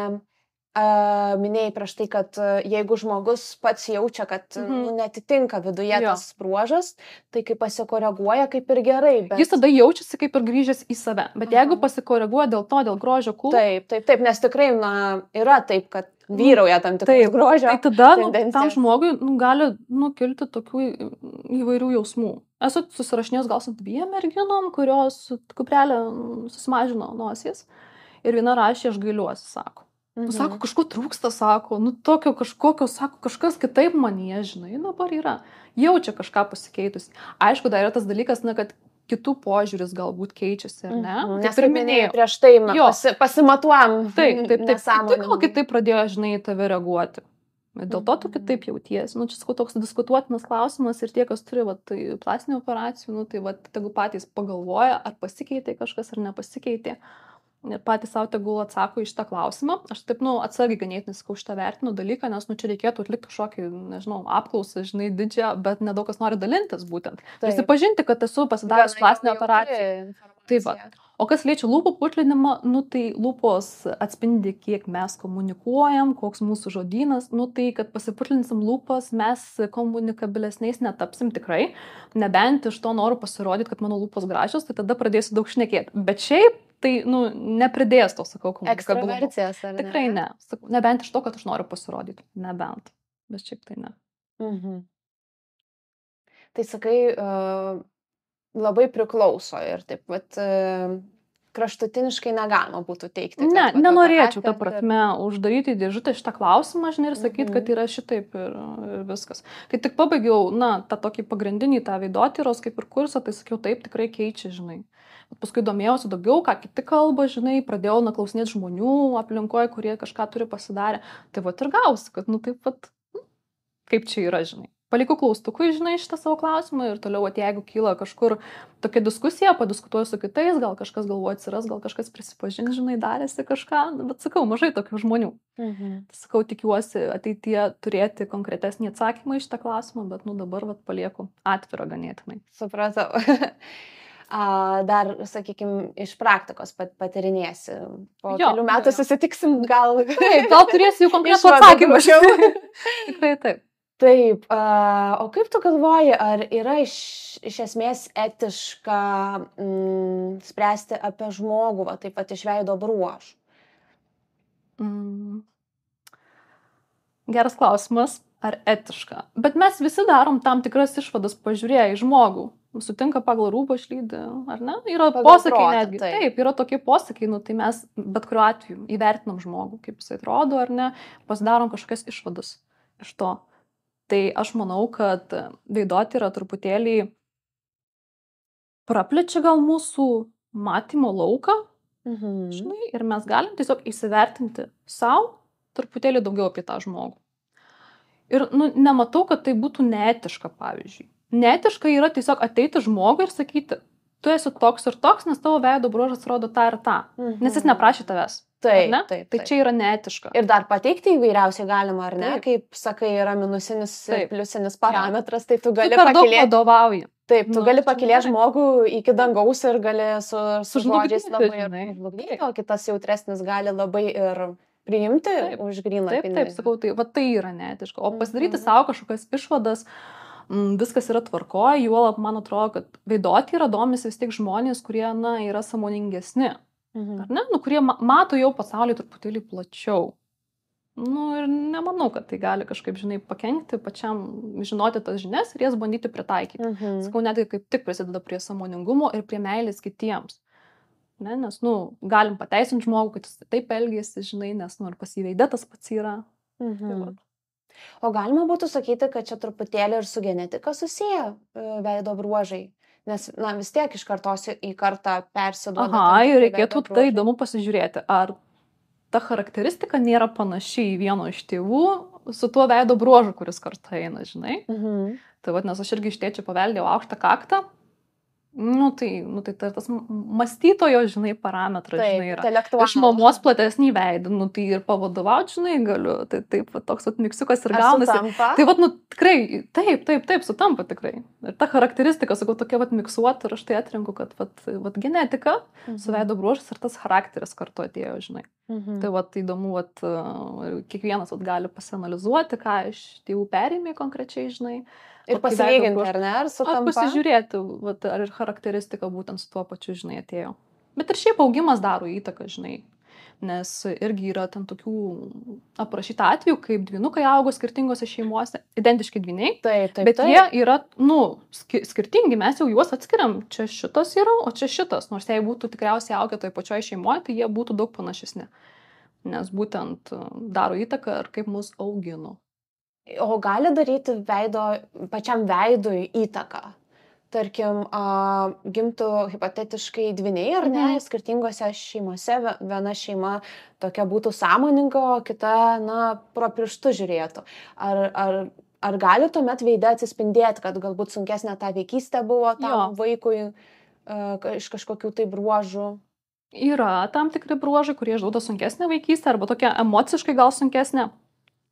Speaker 2: minėjai prieš tai, kad jeigu žmogus pats jaučia, kad netitinka viduje tas bruožas, tai kai pasikoreguoja, kaip ir gerai. Bet...
Speaker 1: Jis tada jaučiasi kaip ir grįžęs į save. Bet jeigu pasikoreguoja dėl grožio kūno...
Speaker 2: Taip, nes tikrai, yra taip, kad vyrauja tam tikras grožio.
Speaker 1: Tai tada tam žmogui gali kilti tokių įvairių jausmų. Esu susirašinėjus gal su 2 merginom, kurios kuprelę susimažino nosies ir viena rašė, aš gailiuosi, sako. Nu, sako, kažko trūksta, sako, nu tokio kažkokio, sako, kažkas kitaip manyje, žinai, dabar yra. Jaučia kažką pasikeitus. Aišku, dar yra tas dalykas, kad kitų požiūris galbūt keičiasi, ar ne?
Speaker 2: Nes kaip minėjau, prieš tai pasimatuojam.
Speaker 1: Taip. Tai gal kitaip pradėjo, žinai, tave reaguoti. Dėl to tu kitaip jautiesi. Nu, čia toks diskutuotinas klausimas ir tie, kas turi plastinių operacijų, nu, tai tegu patys pagalvoja, ar pasikeitė kažkas, ar nepasikeitė. Ir patys savo tegul atsako į šitą klausimą. Aš taip, atsargiai ganėtinai sakau šitą vertinu dalyką, nes, čia reikėtų atlikti kažkokį, nežinau, apklausą, žinai, didžią, bet nedaug kas nori dalintis būtent. Prisipažinti, kad esu pasidaręs plastinę operaciją. Taip va. O kas liečia lūpų putlinimą, tai lūpos atspindi, kiek mes komunikuojam, koks mūsų žodynas, tai kad pasiputlinsim lūpas, mes komunikabilesniais netapsim tikrai, nebent iš to noriu pasirodyti, kad mano lūpos gražios, tai tada pradėsiu daug šnekėti. Bet šiaip, tai, nepridės to, sakau, komunikabilumo.
Speaker 2: Ekstraversijos, ar ne?
Speaker 1: Tikrai ne. Nebent iš to, kad aš noriu pasirodyti. Nebent. Bet šiaip tai ne.
Speaker 2: Tai sakai, labai priklauso ir taip, bet kraštutiniškai negalima būtų teikti.
Speaker 1: Ne, nenorėčiau, ta prasme, uždaryti dėžutę šitą klausimą, žinai, ir sakyti, kad yra šitaip ir viskas. Kai tik pabaigiau, tą tokį pagrindinį tą veidotyros kaip ir kursą, tai sakiau, taip, tikrai keičia, žinai. Paskui domėjausi daugiau, ką kiti kalba, žinai, pradėjau klausinėti žmonių aplinkoje, kurie kažką turi pasidarę. Tai vat ir gausi, kad, nu, taip pat, kaip čia yra, žinai. Palikau klaustukui, žinai, šitą savo klausimą ir toliau, jeigu kyla kažkur tokia diskusija, padiskutuoju su kitais, gal kažkas galvoja atsiras, gal kažkas prisipažins, žinai, darėsi kažką, bet sakau, mažai tokių žmonių. Sakau, tikiuosi ateityje turėti konkretesnį atsakymą į šitą klausimą, bet, nu, dabar vat palieku atvirą ganėtinai.
Speaker 2: Supratau. Dar, sakykime, iš praktikos patyrinėsi. Po kelių metų susitiksim, gal...
Speaker 1: Taip, gal turėsi jau konkretų atsakymą. Tikrai taip.
Speaker 2: Taip, o kaip tu galvoji, ar yra iš esmės etiška spręsti apie žmogų, va, taip pat iš veido bruožų?
Speaker 1: Geras klausimas, ar etiška. Bet mes visi darom tam tikras išvadas pažiūrėję į žmogų. Sutinka pagal rūbą išlydi, ar ne? Yra posakiai netgi. Taip, yra tokie posakiai, nu, tai mes bet kuriuo atveju įvertinam žmogų, kaip jisai atrodo, ar ne, pasidarom kažkokias išvadas iš to. Tai aš manau, kad veidotyra truputėlį praplečia gal mūsų matymo lauką, žinai, ir mes galim tiesiog įsivertinti savo truputėlį daugiau apie tą žmogų. Ir, nu, nematau, kad tai būtų neetiška, pavyzdžiui. Neetiška yra tiesiog ateiti žmogui ir sakyti, tu esi toks ir toks, nes tavo veido bruožas rodo tą ir tą, nes jis neprašė tavęs.
Speaker 2: Taip,
Speaker 1: tai čia yra neetiška.
Speaker 2: Ir dar pateikti įvairiausiai galima, ar ne? Taip. Kaip sakai, yra minusinis ir pliusinis parametras, tai tu gali
Speaker 1: pakilėti.
Speaker 2: Taip, tu gali pakilėti žmogų iki dangaus ir gali su žodžiais labai ir žlugdyti, o kitas jautresnis gali labai ir priimti už gryną pinigą.
Speaker 1: Taip, sakau, tai yra neetiška. O pasidaryti savo kažkokias išvadas, viskas yra tvarkoje, juolab, man atrodo, kad veidotyra domisi vis tik žmonės, kurie, na, yra sąmoningesni. Ar ne? Nu, kurie mato jau pasaulį truputėlį plačiau. Nu, ir nemanau, kad tai gali kažkaip, žinai, pakenkti pačiam žinoti tas žinias ir jas bandyti pritaikyti. Sakau, netgi kaip tik prisideda prie sąmoningumo ir prie meilės kitiems. Ne? Nes, nu, galim pateisinti žmogų, kad jis taip elgėsi, žinai, nes, nu, ir pasiveidė tas pats yra.
Speaker 2: O galima būtų sakyti, kad čia truputėlį ir su genetika susiję veido bruožai? Nes, na, vis tiek iš kartos į kartą persiduoda.
Speaker 1: Ir reikėtų tai įdomu pasižiūrėti, ar ta charakteristika nėra panaši į vieno iš tėvų su tuo veido bruožu, kuris kartu eina, žinai. Tai vad, nes aš irgi iš tėčio paveldėjau aukštą kaktą, tai tas mąstytojo, žinai, parametras, žinai, yra. Iš mamos platesnį veidą, tai ir pavadovauti, žinai, galiu. Tai taip, toks miksiukas ir gaunasi. Tai vad, tikrai, taip, sutampa tikrai. Ir ta charakteristika, sakau, tokia miksuota ir aš tai atrinku, kad genetika su veido bruožas ir tas charakteris kartu atėjo, žinai. Tai įdomu, kiekvienas gali pasianalizuoti, ką iš tėvų perėmė konkrečiai, žinai.
Speaker 2: Ir pasilyginti, ar ne, ar sutampa?
Speaker 1: Ar pasižiūrėti, ar ir charakteristika būtent su tuo pačiu, žinai, atėjo. Bet ir šiaip augimas daro įtaką, žinai, nes irgi yra ten tokių aprašyta atvejų, kaip dvynukai augo skirtingose šeimose, identiški dvyniai, bet jie yra, skirtingi, mes jau juos atskiriam, čia šitas yra, o čia šitas, nors jei būtų tikriausiai augę toj pačioj šeimoje, tai jie būtų daug panašesni, nes būtent daro įtaką ir kaip mus augino.
Speaker 2: O gali daryti pačiam veidui įtaką? Tarkim, gimtų hipotetiškai dvyniai, ar ne, skirtingose šeimose, viena šeima tokia būtų sąmoninga, o kita, pro pirštus žiūrėtų. Ar gali tuomet veide atsispindėti, kad galbūt sunkesnė ta vaikystė buvo tam vaikui iš kažkokių tai bruožų?
Speaker 1: Yra tam tikri bruožai, kurie išduoda sunkesnę vaikystę, arba tokia emociškai gal sunkesnė.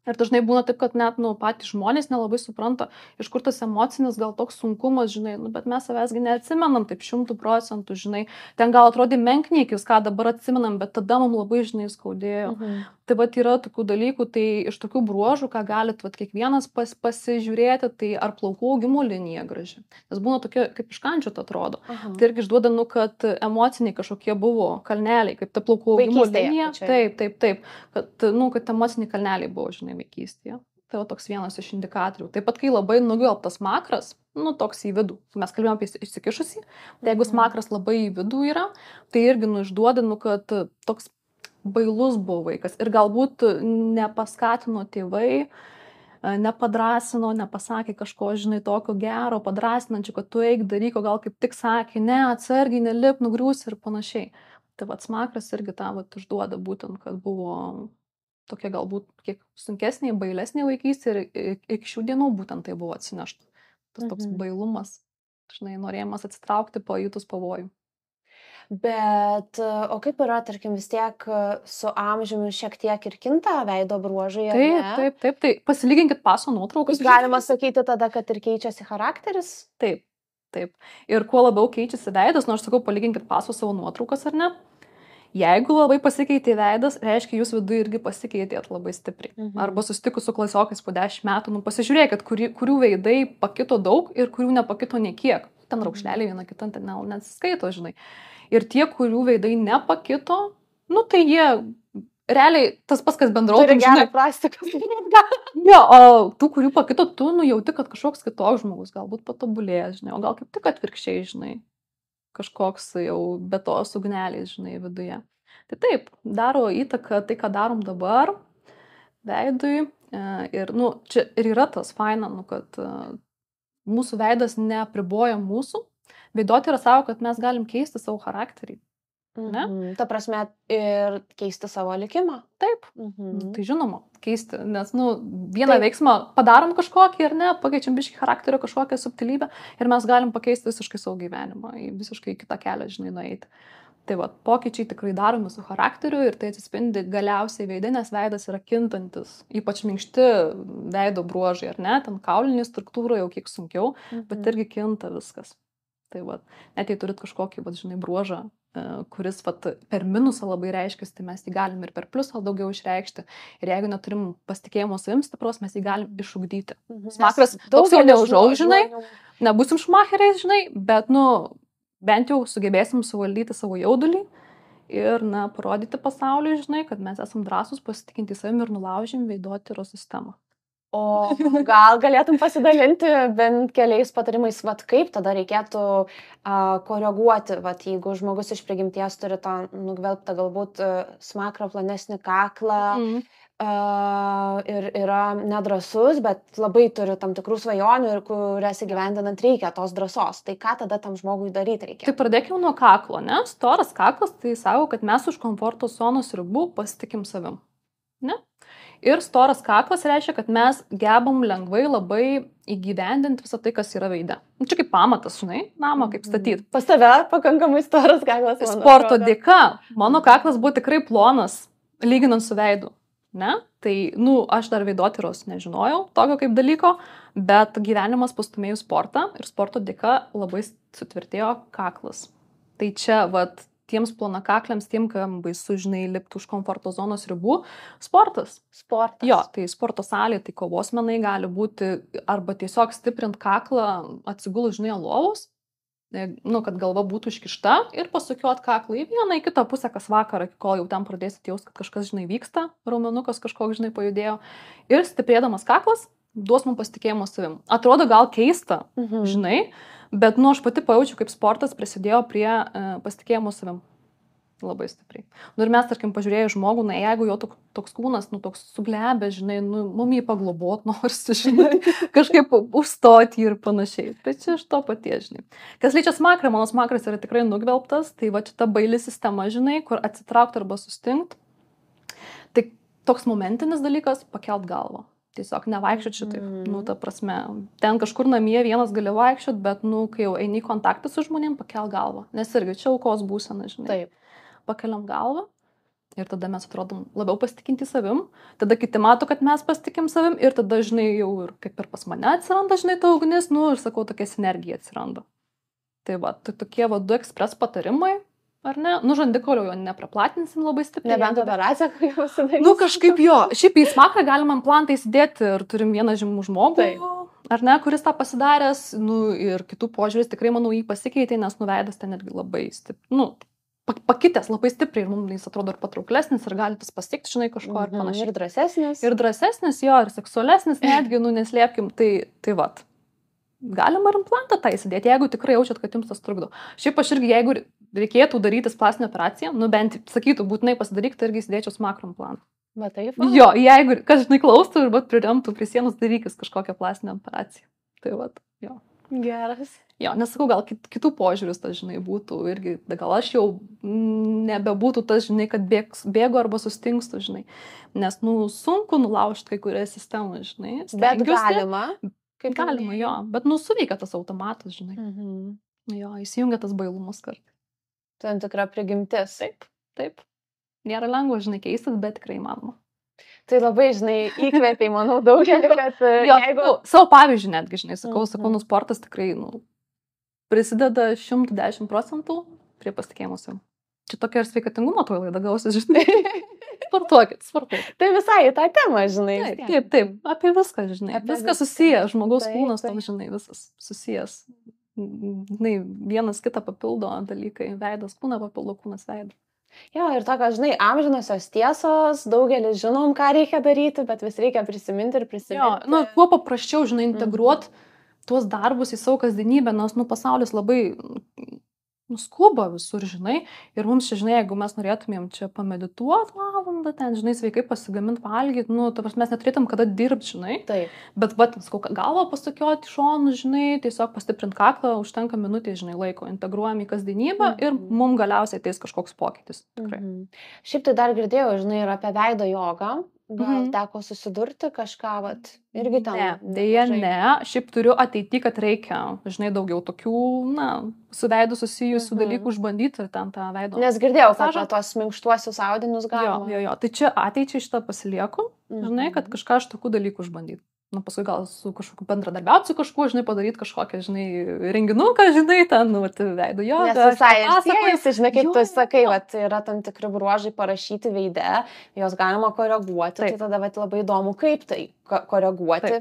Speaker 1: Ir dažnai būna taip, kad net patys žmonės nelabai supranta, iš kur tas emocinis gal toks sunkumas, žinai, bet mes savęsgi neatsimenam taip 100%, žinai, ten gal atrodė menkniekis, ką dabar atsimenam, bet tada mums labai, žinai, skaudėjo. Tai yra tokių dalykų, tai iš tokių bruožų, ką galit kiekvienas pasižiūrėti, tai ar plaukų augimo linija graži. Nes būna tokie, kaip iš kančių atrodo. Tai irgi išduoda, kad emociniai kažkokie buvo kalneliai, kaip ta plaukų augimo linija. Taip. Kad emociniai kalneliai buvo, žinai, vaikystėje. Tai toks vienas iš indikatorių. Taip pat, kai labai nugelbtas makras, toks į vidų. Mes kalbėjome apie išsikišusį. Tai jeigu makras labai į vidų yra, tai irgi išduoda, kad toks bailus buvo vaikas. Ir galbūt nepaskatino tėvai nepadrasino, nepasakė kažko, žinai, tokio gero, padrasinančio, kad tu eik daryk, o gal kaip tik sakė, ne, atsargiai, nelip, nugriūsi ir panašiai. Tai vat smakras irgi tą vat išduoda būtent, kad buvo tokia galbūt kiek sunkesnė, bailesnė vaikystė ir iki šių dienų būtent tai buvo atsinešta. Tas toks bailumas, žinai, norėjimas atsitraukti pajutus pavojų.
Speaker 2: Bet, o kaip yra, tarkim, vis tiek su amžiumi šiek tiek ir kinta veido bruožai, ar ne?
Speaker 1: Taip, tai pasilyginkit paso nuotraukas.
Speaker 2: Galima sakyti tada, kad ir keičiasi charakteris?
Speaker 1: Taip. Ir kuo labiau keičiasi veidas, nors sakau, palyginkit paso savo nuotraukas, ar ne? Jeigu labai pasikeitė veidas, reiškia, jūs viduje irgi pasikeitėt labai stipriai. Arba susitikus su klasiokais po 10 metų, pasižiūrėkit, kurių veidai pakito daug ir kurių nepakito niekiek. Ten raukšleliai viena kita ten nesiskaito, žinai. Ir tie, kurių veidai nepakito, tai jie realiai tas pats, kas bendrautum,
Speaker 2: žinai. Turi gerą plastiką.
Speaker 1: Jo, o tų, kurių pakito, tu jauti, kad kažkoks kitoks žmogus galbūt patobulėjęs, žinai, o gal kaip tik atvirkščiai, žinai, kažkoks jau be to ugnelės, žinai, viduje. Tai taip, daro įtaką tai, ką darom dabar veidui. Ir, čia ir yra tas faina, kad mūsų veidas neapriboja mūsų. Veidotyra sako, kad mes galim keisti savo charakterį. Ne?
Speaker 2: Ta prasme, ir keisti savo likimą.
Speaker 1: Taip, tai žinoma, keisti, nes vieną veiksmą padarom kažkokį ir ne, pakeičiam biškį charakterio kažkokią subtilybę ir mes galim pakeisti visiškai savo gyvenimą, į visiškai kitą kelią, žinai, nueiti. Tai va, pokyčiai tikrai daromi su charakteriu ir tai atsispindi galiausiai veide, nes veidas yra kintantis, ypač minkšti veido bruožai, ar ne, ten kaulinė struktūra jau kiek sunkiau, bet irgi kinta viskas. Tai va, net jei turit kažkokį, žinai, bruožą, kuris per minusą labai reiškia, tai mes jį galim ir per pliusą daugiau išreikšti. Ir jeigu neturim pasitikėjimo savim stipros, mes jį galim išugdyti. Smakras daug jau neužaugs, žinai, nebūsim šmacheriais, žinai, bet, bent jau sugebėsim suvaldyti savo jaudulį ir, parodyti pasauliui, žinai, kad mes esam drąsūs, pasitikinti savim ir nulaužim veidotyros sistemą.
Speaker 2: O gal galėtum pasidalinti bent keliais patarimais, kaip tada reikėtų koreguoti, jeigu žmogus iš prigimties turi tą nugvelbtą galbūt smakrą, plonesnį kaklą ir yra nedrasus, bet labai turi tam tikrų svajonių ir kurias įgyvendinant reikia tos drąsos. Tai ką tada tam žmogui daryti reikia?
Speaker 1: Tai pradėkime nuo kaklo, ne? Storas kaklas, tai sako, kad mes už komforto zonos ribų pasitikim savim. Ne? Ir storas kaklas reiškia, kad mes gebam lengvai labai įgyvendinti visą tai, kas yra veide. Čia kaip pamatas, žinai, namą kaip statyti.
Speaker 2: Pas tave pakankamai storas kaklas.
Speaker 1: Sporto dėka. Mano kaklas buvo tikrai plonas, lyginant su veidu. Ne? Tai, aš dar veidotyros nežinojau tokio kaip dalyko, bet gyvenimas pastumėjo sportą ir sporto dėka labai sutvirtėjo kaklas. Tai čia, tiems plonakakliams, tiem, kam baisu, žinai, lipti už komforto zonos ribų, sportas. Jo, tai sporto salė, tai kovos menai gali būti arba tiesiog stiprint kaklą, atsigulus, žinai, ant lovos, kad galva būtų iškišta ir pasukiot kaklą į vieną, į kitą pusę kas vakarą, kol jau ten pradėsit jaust, kad kažkas, žinai, vyksta, raumenukas kažkoks, žinai, pajudėjo. Ir stiprėdamas kaklas duos man pasitikėjimo savim. Atrodo gal keista, žinai, bet, aš pati pajaučiu, kaip sportas prisidėjo prie pasitikėjimo savim. Labai stipriai. Ir mes, tarkim, pažiūrėjau žmogų, jeigu jo toks kūnas, toks suglebė, žinai, mum jį paglobot norisi, žinai, kažkaip užstoti ir panašiai. Tai čia iš to paties, žinai. Kas liečia smakrą, mano smakras yra tikrai nugvelbtas, tai šita baili sistema, žinai, kur atsitraukti arba sustingt. Tai toks momentinis dalykas - pakelt galvą. Tiesiog nevaikščiot šitaip, ta prasme, ten kažkur namie vienas gali vaikščiot, bet, kai jau eini į kontaktą su žmonėm, pakel galvą, nes irgi čia aukos būsena, žinai.
Speaker 2: Taip.
Speaker 1: Pakeliam galvą ir tada mes atrodom labiau pasitikinti savim, tada kiti mato, kad mes pasitikim savim ir tada, žinai, jau ir kaip ir pas mane atsiranda, žinai, ta ugnis, ir sakau, tokia sinergija atsiranda. Tai tai tokie 2 ekspres patarimai. Ar ne? Žandikaulio jo nepraplatinsim labai stipriai.
Speaker 2: Nebent operaciją, kai jau sudarys.
Speaker 1: Kažkaip jo. Šiaip į smakrą galima implantą įsidėti ir turim vieną žymų žmogų, ar ne, kuris tą pasidaręs, ir kitų požiūris tikrai, manau, jį pasikeitė, nes veidas ten irgi labai stipriai, pakitęs labai stipriai ir mums jis atrodo ir patrauklesnis ir gali tas pasiekti, žinai, kažko ir panašiai.
Speaker 2: Ir drąsesnis.
Speaker 1: Ir drąsesnis, jo, ir seksualesnis netgi, neslėpkim, tai vat. Galima ir implantą tą įsidėti, jeigu tikrai jaučiat, kad jums tas trukdo. Šiaip aš irgi, jeigu reikėtų darytis plastinę operaciją, bent sakytų, būtinai pasidaryk, tai irgi įsidėčiau smakro implantą.
Speaker 2: Bet taip.
Speaker 1: Jo, jeigu, kad žinai, klaustų ir vat priremtų prie sienos darykis kažkokią plastinę operaciją. Tai vat, jo.
Speaker 2: Geras.
Speaker 1: Jo, nesakau, gal kitų požiūris, tas, žinai, būtų irgi, gal aš jau nebebūtų tas, žinai, kad bėgu arba sustingstu, žinai. Nes, sunku nulaužti kai kurias sistemas, žinai.
Speaker 2: Bet galima.
Speaker 1: Kaip galima, jo. Bet, suveikia tas automatas, žinai. Jo, įsijungia tas bailumas kartais.
Speaker 2: Tam tikra prigimtis.
Speaker 1: Taip. Nėra lengva, žinai, keistis, bet tikrai įmanoma.
Speaker 2: Tai labai, žinai, įkvėpiai, manau, daugelį, kad
Speaker 1: jeigu... Savo pavyzdžių netgi, žinai, sakau, sportas tikrai, prisideda 110% prie pasitikėjimo savim. Čia tokia ir sveikatingumo toj laida gausis, žinai. Sportuokit.
Speaker 2: Tai visai į tą temą, žinai.
Speaker 1: Taip, apie viską, žinai. Viskas susijęs, žmogaus kūnas, toks, žinai, visas susijęs. Žinai, vienas kitą papildo dalykai, veidas kūną papildo, kūnas veidą.
Speaker 2: Jo, ir tokios, žinai, amžinosios tiesos, daugelis žinom, ką reikia daryti, bet vis reikia prisiminti ir prisiminti.
Speaker 1: Jo, kuo paprasčiau, žinai, integruoti tuos darbus į savo kasdienybę, nes, pasaulis labai skuba visur, žinai, ir mums čia, žinai, jeigu mes norėtumėm čia pamedituoti valandą, ten, žinai, sveikai pasigaminti, valgyti, mes neturėtum kada dirbti, žinai.
Speaker 2: Taip.
Speaker 1: Bet, sakau, galvą pasukioti šonų, žinai, tiesiog pastiprinti kaklą, užtenka minutė, žinai, laiko, integruojam į kasdienybę ir mums galiausiai ateis kažkoks pokytis. Tikrai.
Speaker 2: Šiaip tai dar girdėjau, žinai, ir apie veido jogą. Gal teko susidurti kažką, vat, irgi ten?
Speaker 1: Ne, dėja ne. Šiaip turiu ateity, kad reikia, žinai, daugiau tokių, su veidu susijusių dalykų išbandyti ir ten tą veido.
Speaker 2: Nes girdėjau, kad tos minkštuosius audinius galima.
Speaker 1: Jo. Tai čia ateičiai šitą pasilieku, žinai, kad kažką iš tokių dalykų išbandyti. Paskui gal su kažkokiu bendradarbiauti su kažkuo, žinai, padaryti kažkokią, žinai, renginuką, žinai, ten, veido jogą.
Speaker 2: Nes visai siejasi, žinai, kaip tu sakai, yra tam tikri bruožai parašyti veide, juos galima koreguoti, tai tada labai įdomu, kaip tai koreguoti.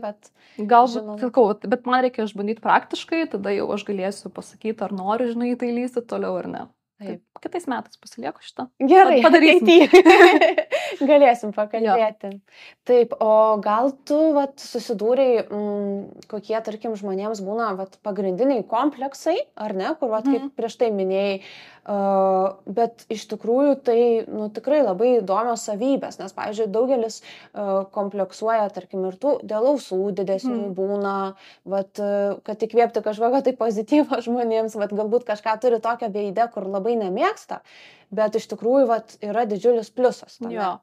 Speaker 1: Galbūt, sakau, bet man reikia išbandyti praktiškai, tada jau aš galėsiu pasakyti, ar noriu, žinai, tai lysti toliau ar ne. Taip, kitais metais pasilieku šitą.
Speaker 2: Gerai,
Speaker 1: padarysim.
Speaker 2: Galėsim pakalbėti. Taip, o gal tu susidūrei, kokie, tarkim, žmonėms būna pagrindiniai kompleksai, ar ne, kur, kaip prieš tai minėjai, bet iš tikrųjų tai, tikrai labai įdomios savybės, nes, pavyzdžiui, daugelis kompleksuoja, tarkim, ir tų dėl ausų didesnių būna, kad įkvėpti kažkokią tai pozityvą žmonėms, galbūt kažką turi tokią veidę, kur labai nemėgsta, bet iš tikrųjų yra didžiulis pliusas.
Speaker 1: Jo.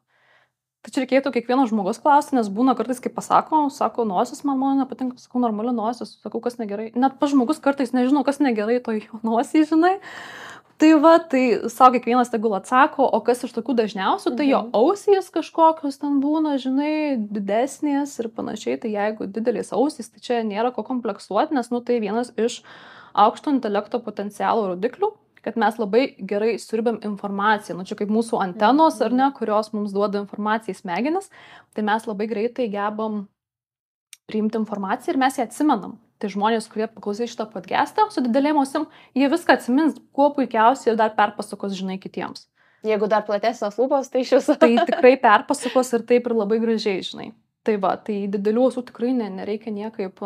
Speaker 1: Tai čia reikėtų kiekvieno žmogus klausti, nes būna kartais, kaip sako, nosis man nepatinka, sakau, normali nosis, sakau, kas negerai. Net pas žmogus kartais nežinau, kas negerai toj nosį, žinai. Tai savo kiekvienas tegul atsako, o kas iš tokių dažniausių, tai jo ausys kažkokios ten būna, žinai, didesnės ir panašiai, tai jeigu didelės ausys, tai čia nėra ko kompleksuoti, nes, tai vienas iš aukšto intelekto potencialo rodiklių, kad mes labai gerai siurbiam informaciją, čia kaip mūsų antenos, ar ne, kurios mums duoda informaciją į smegenis, tai mes labai greitai gebam priimti informaciją ir mes ją atsimenam. Tai žmonės, kurie paklausys šitą podcastą su didelėm ausim, jie viską atsimins kuo puikiausiai ir dar perpasakos, žinai, kitiems.
Speaker 2: Jeigu dar platesnės lūpos, tai iš viso.
Speaker 1: Tai tikrai perpasakos ir taip ir labai gražiai, žinai. Tai didelių ausų tikrai nereikia niekaip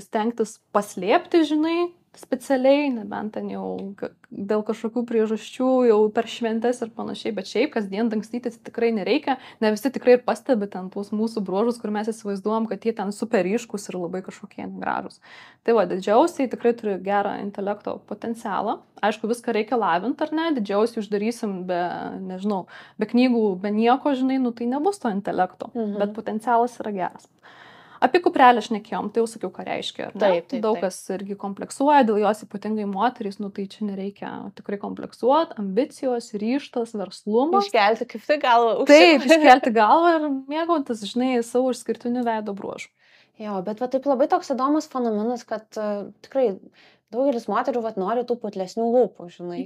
Speaker 1: stengtis paslėpti, žinai, specialiai, nebent ten jau dėl kažkokių priežasčių jau per šventes ir panašiai, bet šiaip kasdien dangstytis tikrai nereikia, ne visi tikrai ir pastebi ten tuos mūsų bruožus, kur mes įsivaizduojam, kad jie ten super ryškus ir labai kažkokie gražūs. Tai didžiausiai tikrai turi gerą intelekto potencialą. Aišku, viską reikia lavinti, ar ne, didžiausiai uždarysim be, nežinau, be knygų, be nieko, žinai, tai nebus to intelekto, bet potencialas yra geras. Apie kuprelę šnekėjom, tai jau sakiau, ką reiškia.
Speaker 2: Taip.
Speaker 1: Daug kas irgi kompleksuoja, dėl jos ypatingai moterys, tai čia nereikia tikrai kompleksuoti, ambicijos, ryžtas, verslumas.
Speaker 2: Iškelti kaip tai galvą.
Speaker 1: Taip, iškelti galvą ir mėgautis, žinai, savo išskirtinių veido bruožų.
Speaker 2: Jo, bet taip labai toks įdomus fenomenas, kad tikrai daugelis moterų nori tų putlesnių lūpų, žinai.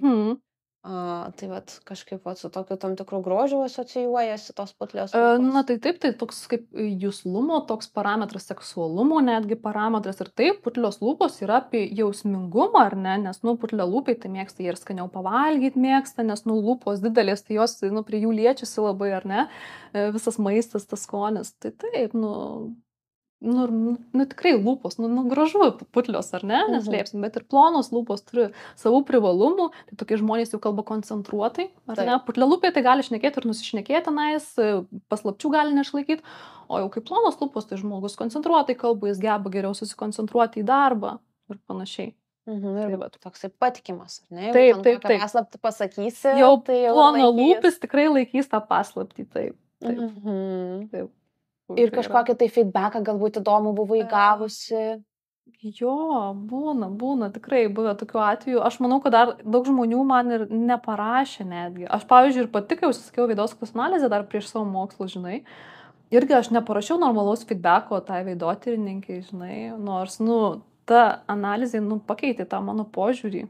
Speaker 2: Tai kažkaip su tokiu tam tikrų grožių asocijuojasi tos putlės lūpos.
Speaker 1: Tai taip, tai toks kaip juslumo, toks parametras, seksualumo netgi parametras ir taip, putlios lūpos yra apie jausmingumą, ar ne, nes, putlio lūpai tai mėgsta ir skaniau pavalgyti mėgsta, nes, lūpos didelės, tai jos, prie jų liečiasi labai, ar ne, visas maistas, tas skonis, tai taip, tikrai lūpos, gražu, putlios, ar ne, neslėpsim, bet ir plonos lūpos turi savų privalumų, tai tokie žmonės jau kalba koncentruotai, ar ne, putlialūpiai tai gali šnekėti ir nusišnekėti tenais, paslapčių gali neišlaikyti, o jau kaip plonos lūpos, tai žmogus koncentruotai kalba, jis geba geriau susikoncentruoti į darbą ir panašiai.
Speaker 2: Ir toksai patikimas, ar ne?
Speaker 1: Taip.
Speaker 2: Paslaptį pasakysi,
Speaker 1: jau
Speaker 2: tai jau
Speaker 1: plono lūpis tikrai laikys tą paslaptį, taip.
Speaker 2: Taip. Ir kažkokį tai feedbacką galbūt įdomu buvo įgavusi.
Speaker 1: Jo, būna, tikrai buvę tokių atvejų. Aš manau, kad dar daug žmonių man ir neparašė netgi. Aš, pavyzdžiui, ir pati, kai užsisakiau veidos analizę dar prieš savo mokslus, žinai, irgi aš neparašiau normalaus feedbacko tai veidotyrininkai, žinai, nors, ta analizė, pakeitė tą mano požiūrį.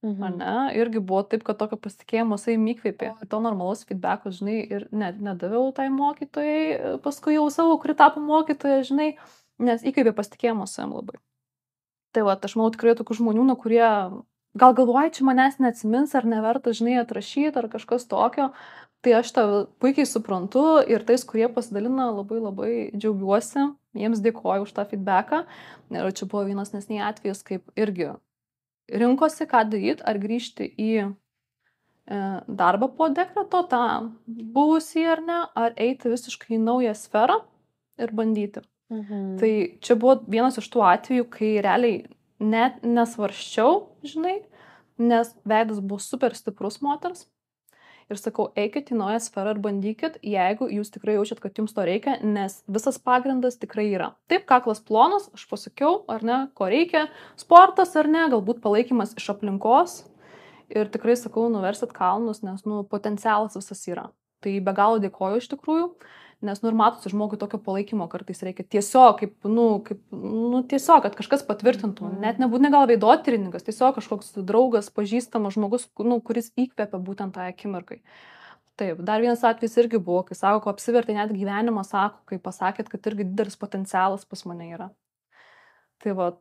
Speaker 1: Ne? Irgi buvo taip, kad tokio pasitikėjimo savim įkvėpė. To normalaus feedbacko, žinai, ir nedaviau tai mokytojai, paskui jau savo, kuri tapo mokytoja, žinai, nes įkvėpė pasitikėjimo savim labai. Tai aš manau tikrai tokių žmonių, kurie gal galvoja, čia manęs neatsimins, ar neverta, žinai, atrašyti, ar kažkas tokio. Tai aš tą puikiai suprantu ir tais, kurie pasidalina, labai labai džiaugiuosi, jiems dėkoju už tą feedbacką. Ir čia buvo vienas nesnei atvejis, kaip irgi rinkosi, ką daryti, ar grįžti į darbą po dekreto, tą buvusį ar ne, ar eiti visiškai į naują sferą ir bandyti. Tai čia buvo vienas iš tų atvejų, kai realiai net nesvarščiau, žinai, nes veidas buvo super stiprus moters. Ir sakau, eikit į naują sferą ir bandykit, jeigu jūs tikrai jaučiat, kad jums to reikia, nes visas pagrindas tikrai yra. Taip, kaklas plonas, aš pasakiau, ar ne, ko reikia, sportas ar ne, galbūt palaikymas iš aplinkos. Ir tikrai sakau, nuversit kalnus, nes, potencialas visas yra. Tai be galo dėkoju iš tikrųjų, nes, ir matosi žmogui tokio palaikymo kartais reikia. Tiesiog, tiesiog, kad kažkas patvirtintų. Net nebūtinai gal veidotyrininkas, tiesiog kažkoks draugas, pažįstamas žmogus, kuris įkvepia būtent tą akimirkai. Taip, dar vienas atvejis irgi buvo, kai sako, ko apsivertė net gyvenimą, sako, kai pasakėt, kad irgi didelis potencialas pas mane yra. Tai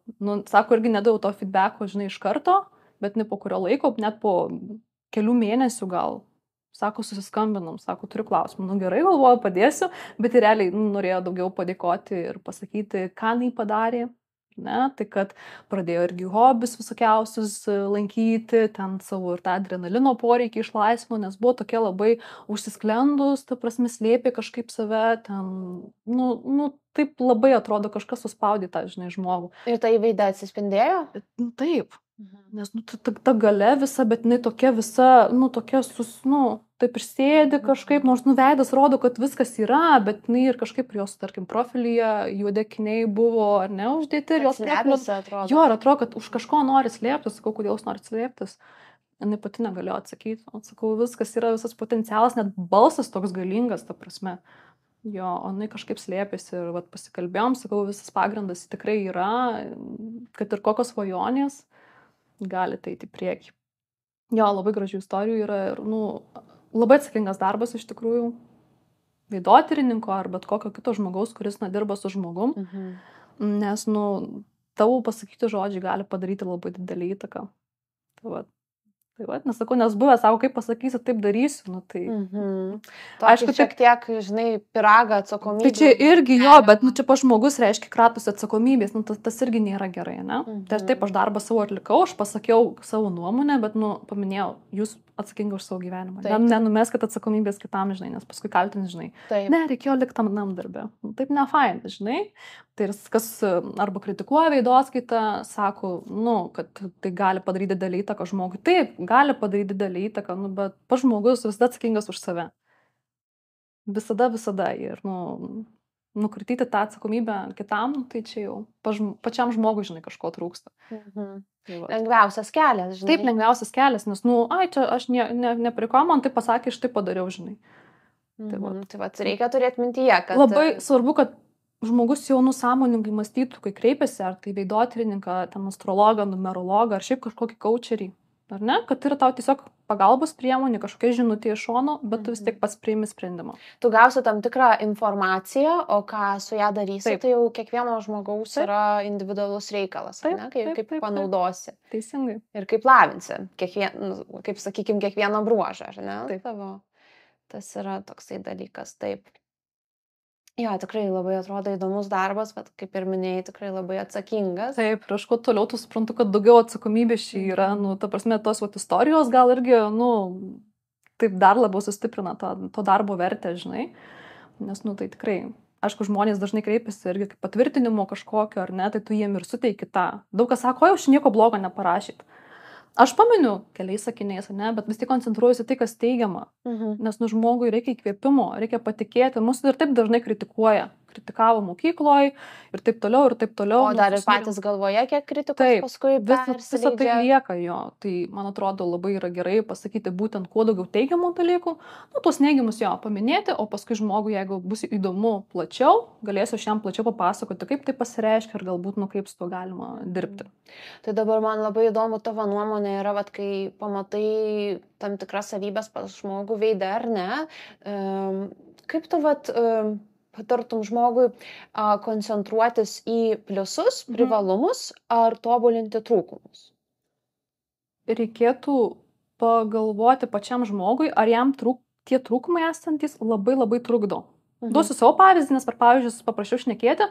Speaker 1: sako, irgi nedavau to feedbacko, žinai, iš karto, bet ne po kurio laiko, net po kelių mėnesių gal. Sako, susiskambinom, sako, turiu klausimą. Gerai, galvoju, padėsiu, bet ir realiai norėjo daugiau padėkoti ir pasakyti, ką jinai padarė. Ne? Tai kad pradėjo irgi hobis visokiausius lankyti, ten savo ir tą adrenalino poreikį išlaisvino, nes buvo tokia labai užsisklendus, ta prasme slėpė kažkaip save, ten, taip labai atrodo kažkas suspaudė tą, žinai, žmogų.
Speaker 2: Ir tai veide atsispindėjo?
Speaker 1: Taip. Nes, ta galia visa, bet jinai tokia visa, tokia taip ir sėdi kažkaip, nors, veidas rodo, kad viskas yra, bet jinai ir kažkaip jos, tarkim, profilyje juodekiniai buvo, ar ne, uždėti ir jos
Speaker 2: slėpėsi, atrodo.
Speaker 1: Jo, ir atrodo, kad už kažko nori slėptis, sakau, kodėl jūs nori slėptis. Jinai pati negalėjo atsakyti, sakau, viskas yra, visas potencialas, net balsas toks galingas, ta prasme. Jo, o jinai kažkaip slėpėsi ir pasikalbėjom, sakau, visas pagrindas tikrai yra, kad ir kokios svajonės galite eiti į priekį. Jo, labai gražių istorijų yra ir, labai atsakingas darbas iš tikrųjų veidotyrininko ar bet kokio kito žmogaus, kuris dirba su žmogum, nes, tavo pasakyti žodžiai gali padaryti labai didelį įtaką. Tai nesakau, nes buvę savo, kaip pasakysi, taip darysiu, tai...
Speaker 2: Aišku, šiek tiek, žinai, piragą atsakomybę.
Speaker 1: Tai čia irgi jo, bet, čia pa žmogus reiškia kratosi atsakomybės, tas irgi nėra gerai, ne? Tai taip, aš darbą savo atlikau, aš pasakiau savo nuomonę, bet, paminėjau, jūs atsakingi už savo gyvenimą. Nenumeskit atsakomybės kitam, žinai, nes paskui kaltins, žinai. Ne, reikėjo likti tam namdarbę. Taip nefain, žinai. Tai kas arba kritikuoja veidoskaitą, sako, kad tai gali padaryti didelį įtaką žmogui. Taip, gali padaryti didelį įtaką, bet pats žmogus visada atsakingas už save. Visada. Ir, nukrityti tą atsakomybę kitam, tai čia jau pačiam žmogui, žinai, kažko trūksta.
Speaker 2: Lengviausias kelias, žinai.
Speaker 1: Taip, lengviausias kelias, nes, čia aš nepriko, man tai pasakė, aš tai padariau, žinai.
Speaker 2: Tai reikia turėti mintyje, kad...
Speaker 1: Labai svarbu, kad žmogus jau sąmoningai mąstytų, kai kreipiasi, ar tai veidotyrininką, ten astrologą, numerologą, ar šiaip kažkokį coacherį, ar ne? Kad yra tau tiesiog pagalbos priemonė, kažkokia žinutė iš šono, bet tu vis tiek pats priimi sprendimą.
Speaker 2: Tu gausi tam tikrą informaciją, o ką su ją darysi, tai jau kiekvieno žmogaus yra individualus reikalas, ne? Kaip panaudosi.
Speaker 1: Teisingai.
Speaker 2: Ir kaip lavinsi, kaip, sakykime, kiekvieną bruožą, ar ne? Tas yra toksai dalykas, taip. Jo, tikrai labai atrodo įdomus darbas, bet kaip ir minėjai, tikrai labai atsakingas.
Speaker 1: Taip, ir aš kuo toliau, tu suprantu, kad daugiau atsakomybės čia yra, nu, ta prasme, tos vat istorijos gal irgi, nu, taip dar labiau sustiprina to darbo vertę, žinai, nes, nu, tai tikrai, aišku, žmonės dažnai kreipiasi irgi kaip patvirtinimo kažkokio, ar ne, tai tu jiem ir suteiki tą. Daug kas sako, jau nieko blogo neparašyt. Aš paminiu keliais sakiniais, ne, bet vis tik koncentruojuosi tai, kas teigiama. Nes, nu, žmogui reikia įkvėpimo, reikia patikėti. Mūsų ir taip dažnai kritikuoja. Kritikavo mokykloje ir taip toliau, ir taip toliau.
Speaker 2: O dar ir patys galvoje, kiek kritikos
Speaker 1: taip,
Speaker 2: paskui
Speaker 1: visą tai lieka jo. Tai, man atrodo, labai yra gerai pasakyti būtent kuo daugiau teigiamų dalykų. Nu, tuos neigiamus jo paminėti, o paskui žmogui, jeigu bus įdomu plačiau, galėsiu aš jam plačiau papasakoti, kaip tai pasireiškia ir galbūt, nu, kaip su tuo galima dirbti.
Speaker 2: Tai dabar man labai įdomu tavo nuomonė yra, vat, kai pamatai tam tikras savybės pas žmogų veide, ar ne, kaip tu vat, patartum žmogui koncentruotis į pliusus, privalumus ar tobulinti trūkumus?
Speaker 1: Reikėtų pagalvoti pačiam žmogui, ar jam tie trūkumai esantis labai labai trukdo. Duosiu savo pavyzdį, nes per pavyzdžius paprašiau šnekėti.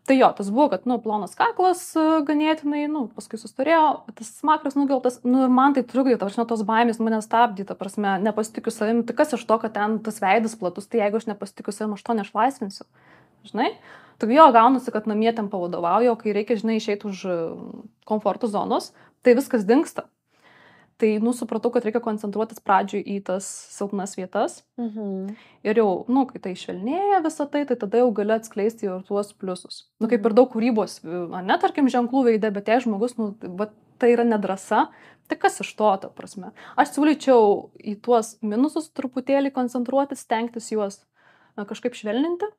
Speaker 1: Tai jo, tas buvo, kad, nu, plonas kaklas ganėtinai, nu, paskui sustorėjo, tas smakras nugeltas, nu, ir man tai trukdė, ta prasme, tos baimės mane stabdė, ta prasme, nepasitikiu savim, tai kas iš to, kad ten tas veidas platus, tai jeigu aš nepasitikiu savim, aš to neišlaisvinsiu, žinai? Tai jo, gaunasi, kad namie ten pavadovauju, kai reikia, žinai, išeiti už komforto zonos, tai viskas dingsta. Tai, nu, supratau, kad reikia koncentruotis pradžiui į tas silpnas vietas. Ir jau, nu, kai tai švelnėja visą tai, tai tada jau gali atskleisti ir tuos pliusus. Nu, kaip ir daug kūrybos, ne, tarkim, ženklų veide, bet jei žmogus, nu, tai yra nedrasa, tai kas iš to, ta prasme. Aš siūlyčiau į tuos minusus truputėlį koncentruotis, stengtis juos kažkaip švelninti.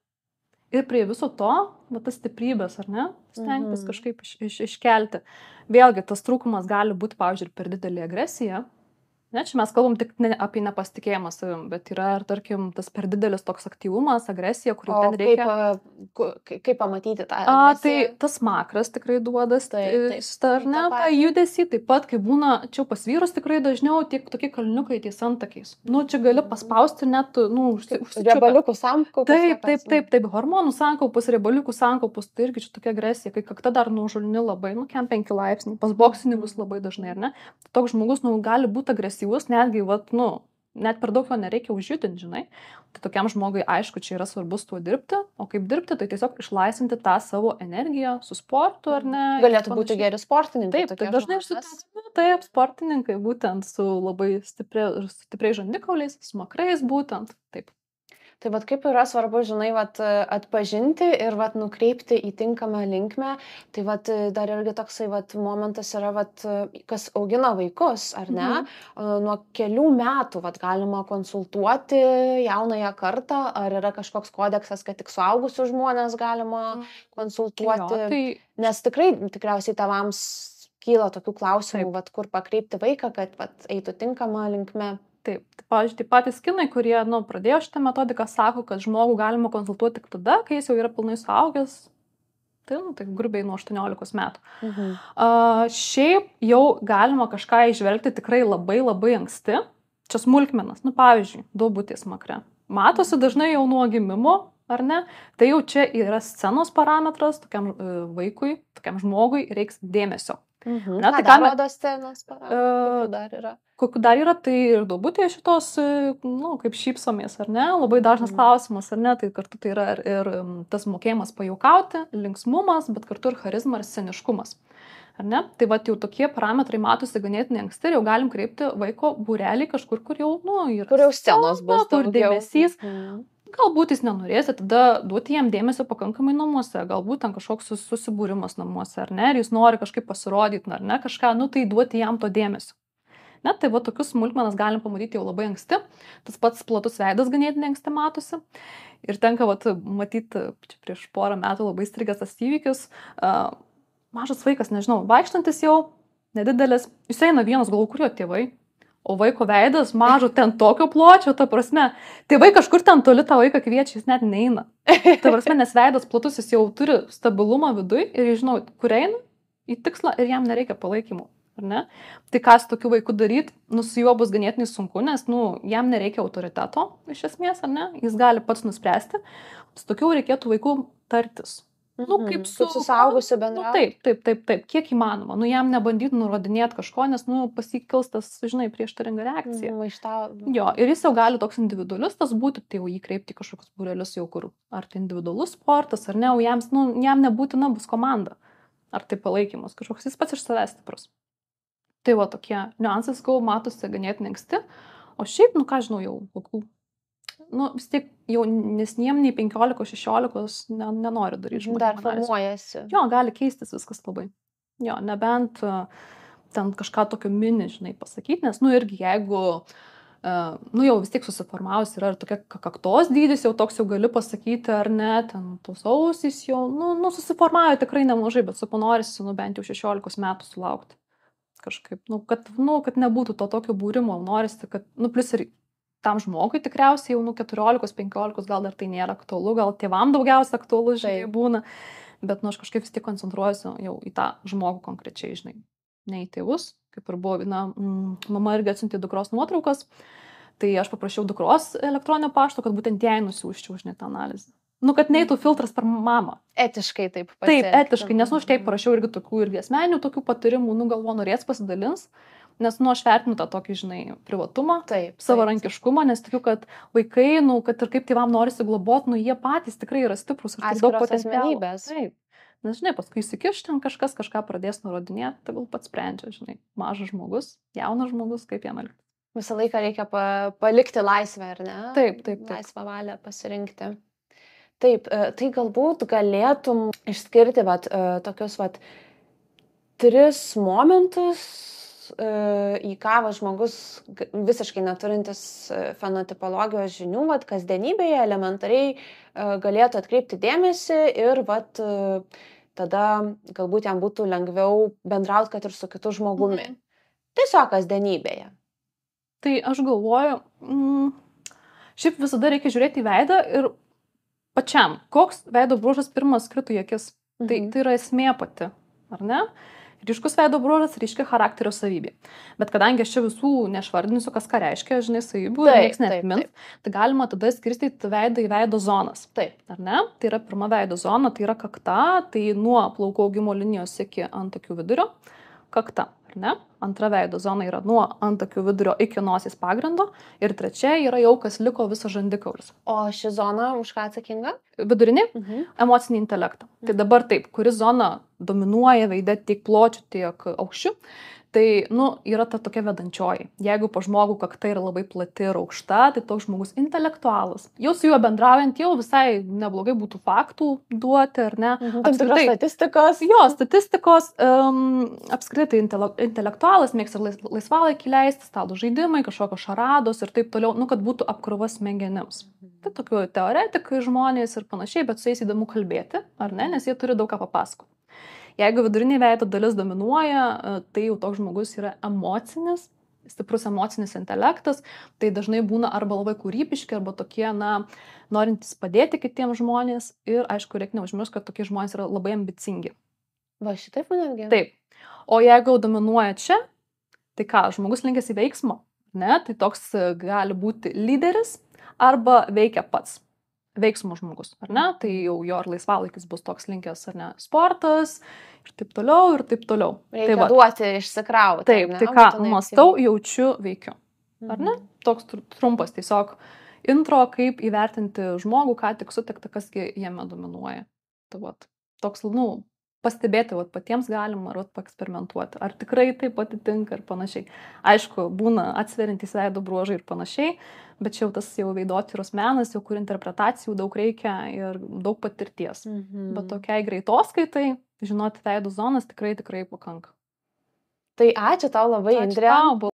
Speaker 1: Ir prie viso to, tas stiprybės, ar ne, stengtis kažkaip iškelti. Vėlgi, tas trūkumas gali būti, pavyzdžiui, per didelį agresiją. Ne, čia mes kalbam tik apie nepasitikėjimą savim, bet yra, ar tarkim, tas per didelis toks aktyvumas, agresija, kuriuo ten reikia.
Speaker 2: Kaip pamatyti tą agresiją?
Speaker 1: Tai tas makras tikrai duoda, ar ne, tą judesį, taip pat, kai būna, čia pas vyrus tikrai dažniau tokie kalniukai ties antakiais. Nu, čia gali paspausti net, nu,
Speaker 2: riebaliukų sankaupus.
Speaker 1: Taip, hormonų sankaupus, riebaliukų sankaupus, tai irgi čia tokia agresija, kai kakta dar nužulni labai, nu, kem 5 laipsniai, pas boksininkus labai dažnai, ar ne. Toks žmogus, nu, gali būti agresyvus. Netgi, vat, nu, net per daug jo nereikia užjudinti, žinai. Tai tokiam žmogui, aišku, čia yra svarbus tuo dirbti, o kaip dirbti, tai tiesiog išlaisvinti tą savo energiją su sportu, ar ne.
Speaker 2: Galėtų būti geri sportininkai.
Speaker 1: Taip, tai dažnai aš sutinku, taip, sportininkai, būtent su labai stipriai žandikauliais, smakrais, būtent, taip.
Speaker 2: Tai vat kaip yra svarbu, žinai, vat, atpažinti ir vat, nukreipti į tinkamą linkmę. Tai vat, dar irgi toksai vat, momentas yra, vat, kas augina vaikus, ar ne? Nuo kelių metų vat, galima konsultuoti jaunąją kartą, ar yra kažkoks kodeksas, kad tik suaugusius žmonės galima konsultuoti.
Speaker 1: Jo, tai...
Speaker 2: Nes tikriausiai tėvams kyla tokių klausimų, vat, kur pakreipti vaiką, kad vat, eitų tinkamą linkmę.
Speaker 1: Taip, tai, pavyzdžiui, tai patys kinai, kurie, nu, pradėjo šitą metodiką, sako, kad žmogų galima konsultuoti tik tada, kai jis jau yra pilnai suaugęs, tai, nu, tai grubiai nuo 18 metų. Šiaip jau galima kažką įžvelgti tikrai labai labai anksti, čia smulkmenas, nu, pavyzdžiui, duobutės smakre. Matosi dažnai jau nuo gimimo, ar ne, tai jau čia yra scenos parametras, tokiam vaikui, tokiam žmogui reiks dėmesio.
Speaker 2: Na, tai ką rodo scenos parametras?
Speaker 1: Kokiu dar yra, tai ir duobutė šitos, nu, kaip šypsomės, ar ne, labai dažnas klausimas, ar ne, tai kartu tai yra ir tas mokėjimas pajuokauti, linksmumas, bet kartu ir charizma ir sceniškumas. Ar ne? Tai va, jau tokie parametrai matosi ganėtinai anksti ir jau galim kreipti vaiko būrelį kažkur, kur jau, nu, yra.
Speaker 2: Kur jau scenos bus,
Speaker 1: kur dėmesys. Galbūt jis nenorės, tada duoti jam dėmesio pakankamai namuose, galbūt ten kažkoks susibūrimas namuose, ar ne, ir jis nori kažkaip pasirodyti, ar ne, kažką, nu, tai duoti jam to dėmesio. Net tai va, tokius smulkmenas galim pamatyti jau labai anksti, tas pats platus veidas ganėtinai anksti matosi. Ir tenka va, matyti, prieš porą metų labai strigęs tas įvykis, mažas vaikas, nežinau, vaikštantis jau, nedidelis, jis eina vienas, galvo, kurio tėvai. O vaiko veidas mažo ten tokio pločio, ta prasme, tėvai kažkur ten toli tą vaiką kviečia, jis net neina. Ta prasme, nes veidas platus, jis jau turi stabilumą viduj ir žinau, kur eina į tikslą ir jam nereikia palaikymų. ar ne? Tai ką su tokiu vaiku daryti, su juo bus ganėtinai sunku, nes, jam nereikia autoriteto, iš esmės, ar ne? Jis gali pats nuspręsti. Su tokiu reikėtų vaikų tartis.
Speaker 2: Kaip su suaugusiu bendrauti.
Speaker 1: Taip, kiek įmanoma. Jam nebandyti nurodinėti kažko, nes, pasikils tas, prieštaringa reakcija. Jo, ir jis jau gali toks individualistas būti, tai jau jį kreipti kažkokius būrelius jau kur. Ar tai individualus sportas, ar ne, o jam nebūtina bus komanda. Ar tai palaikymas kažkoks, jis pats iš savęs stiprus. Tai va tokie niuansai, matosi ganėtinai anksti. O šiaip, ką žinau, jau kokių. Vis tiek jaunesniem nei 15-16 nenori daryti žmonių.
Speaker 2: Dar formuojasi.
Speaker 1: Jo, gali keistis viskas labai. Jo, nebent ten kažką tokio mini, pasakyti, nes, irgi jeigu, jau vis tiek susiformavus yra ir tokia kaktos dydis, jau toks jau gali pasakyti, ar ne, ten tos ausys jau, susiformavo tikrai nemažai, bet norisi, bent jau 16 metų sulaukti. Kažkaip, kad nebūtų to tokio būrimo, norisi, kad, plus ir tam žmogui tikriausiai jau 14-15 gal dar tai nėra aktualu, gal tėvam daugiausia aktualu, būna, bet aš kažkaip vis tiek koncentruojuosi jau į tą žmogų konkrečiai, ne į tėvus, kaip ir buvo, mama irgi atsiuntė dukros nuotraukas, tai aš paprašiau dukros elektroninio pašto, kad būtent jai nusiųsčiau tą analizę. Kad neitų filtras per mamą.
Speaker 2: Etiškai taip pasiekti.
Speaker 1: Taip, etiškai, nes aš taip parašiau irgi tokių irgi asmeninių tokių patarimų, galvo norės pasidalins. Nes, aš vertinu tą tokį, privatumą, savarankiškumą, nes tikiu, kad vaikai, kad ir kaip tėvam norisi globoti, jie patys tikrai yra stiprus ir daug potencialo. Taip. Nes, paskui įsikiš ten kažkas, kažką pradės nurodinėti, tai gal pats sprendžia, mažas žmogus, jaunas žmogus, kaip jam elgtis.
Speaker 2: Visą laiką reikia palikti laisvę, ar ne?
Speaker 1: Taip.
Speaker 2: Laisvą valią pasirinkti. Taip, tai galbūt galėtum išskirti tokius 3 momentus, į ką žmogus visiškai neturintis fenotipologijos žinių, kasdienybėje elementariai galėtų atkreipti dėmesį ir tada galbūt jam būtų lengviau bendrauti, kad ir su kitu žmogumi. Tiesiog kasdienybėje.
Speaker 1: Tai aš galvoju, šiaip visada reikia žiūrėti į veidą ir pačiam, koks veido bruožas pirmas krito į akis. Tai yra esmė pati, ar ne? Ryškus veido bruožas reiškia charakterio savybė. Bet kadangi aš čia visų nešvardinsiu, kas ką reiškia, savybių, nieks neatmins, tai galima tada skirstyti veidą į veido zonas.
Speaker 2: Taip.
Speaker 1: Ar ne? Tai yra pirma veido zona, tai yra kakta, tai nuo plaukų augimo linijos iki antakių vidurio. Kakta, ar ne? Antra veido zona yra nuo antakių vidurio iki nosies pagrindo. Ir trečia yra jau kas liko visas žandikaulis.
Speaker 2: O ši zona už ką atsakinga?
Speaker 1: Vidurinį? Emocinį intelektą. Tai dabar taip, kuri zona dominuoja veide tiek pločiu, tiek aukščiu. Tai, yra ta tokia vedančioji. Jeigu po žmogų kakta yra labai plati ir aukšta, tai toks žmogus intelektualas. Jau su juo bendraujant jau visai neblogai būtų faktų duoti, ar ne?
Speaker 2: Apskritai statistikos.
Speaker 1: Jo, statistikos. Apskritai intelektualas, mėgsta laisvalaikį leisti, stalo žaidimai, kažkokios šarados ir taip toliau, kad būtų apkrova smegenims. Tai tokių teoretikai žmonės ir panašiai, bet su jais įdomu kalbėti, ar ne? Nes jie turi daug ką papasakoti. Jeigu vidurinė veido dalis dominuoja, tai jau toks žmogus yra emocinis, stiprus emocinis intelektas, tai dažnai būna arba labai kūrybiški, arba tokie, norintys padėti kitiems žmonės ir, aišku, reikia neužmiršti, kad tokie žmonės yra labai ambicingi.
Speaker 2: Va, šitaip netgi.
Speaker 1: Taip. O jeigu dominuoja čia, tai ką, žmogus linkęs į veiksmą, ne, tai toks gali būti lyderis arba veikia pats. Veiksmo žmogus, ar ne? Tai jau jo ir laisvalaikis bus toks linkęs, ar ne, sportas ir taip toliau, ir taip toliau.
Speaker 2: Reikia duoti, išsikrauti.
Speaker 1: Taip, tai ką, mąstau, jaučiu, veikiu. Ar ne? Toks trumpas tiesiog intro, kaip įvertinti žmogų, ką tik sutikta, kasgi jame dominuoja. Tai toks, pastebėti, patiems galima, ar paeksperimentuoti, ar tikrai taip atitinka ir panašiai. Aišku, būna atsveriantys veido bruožai ir panašiai, bet čia jau tas jau veidotyros menas, jau kur interpretacijų daug reikia ir daug patirties. Bet tokiai greitoskaitai, žinoti veido zonas tikrai pakanka.
Speaker 2: Tai ačiū tau labai, Indre.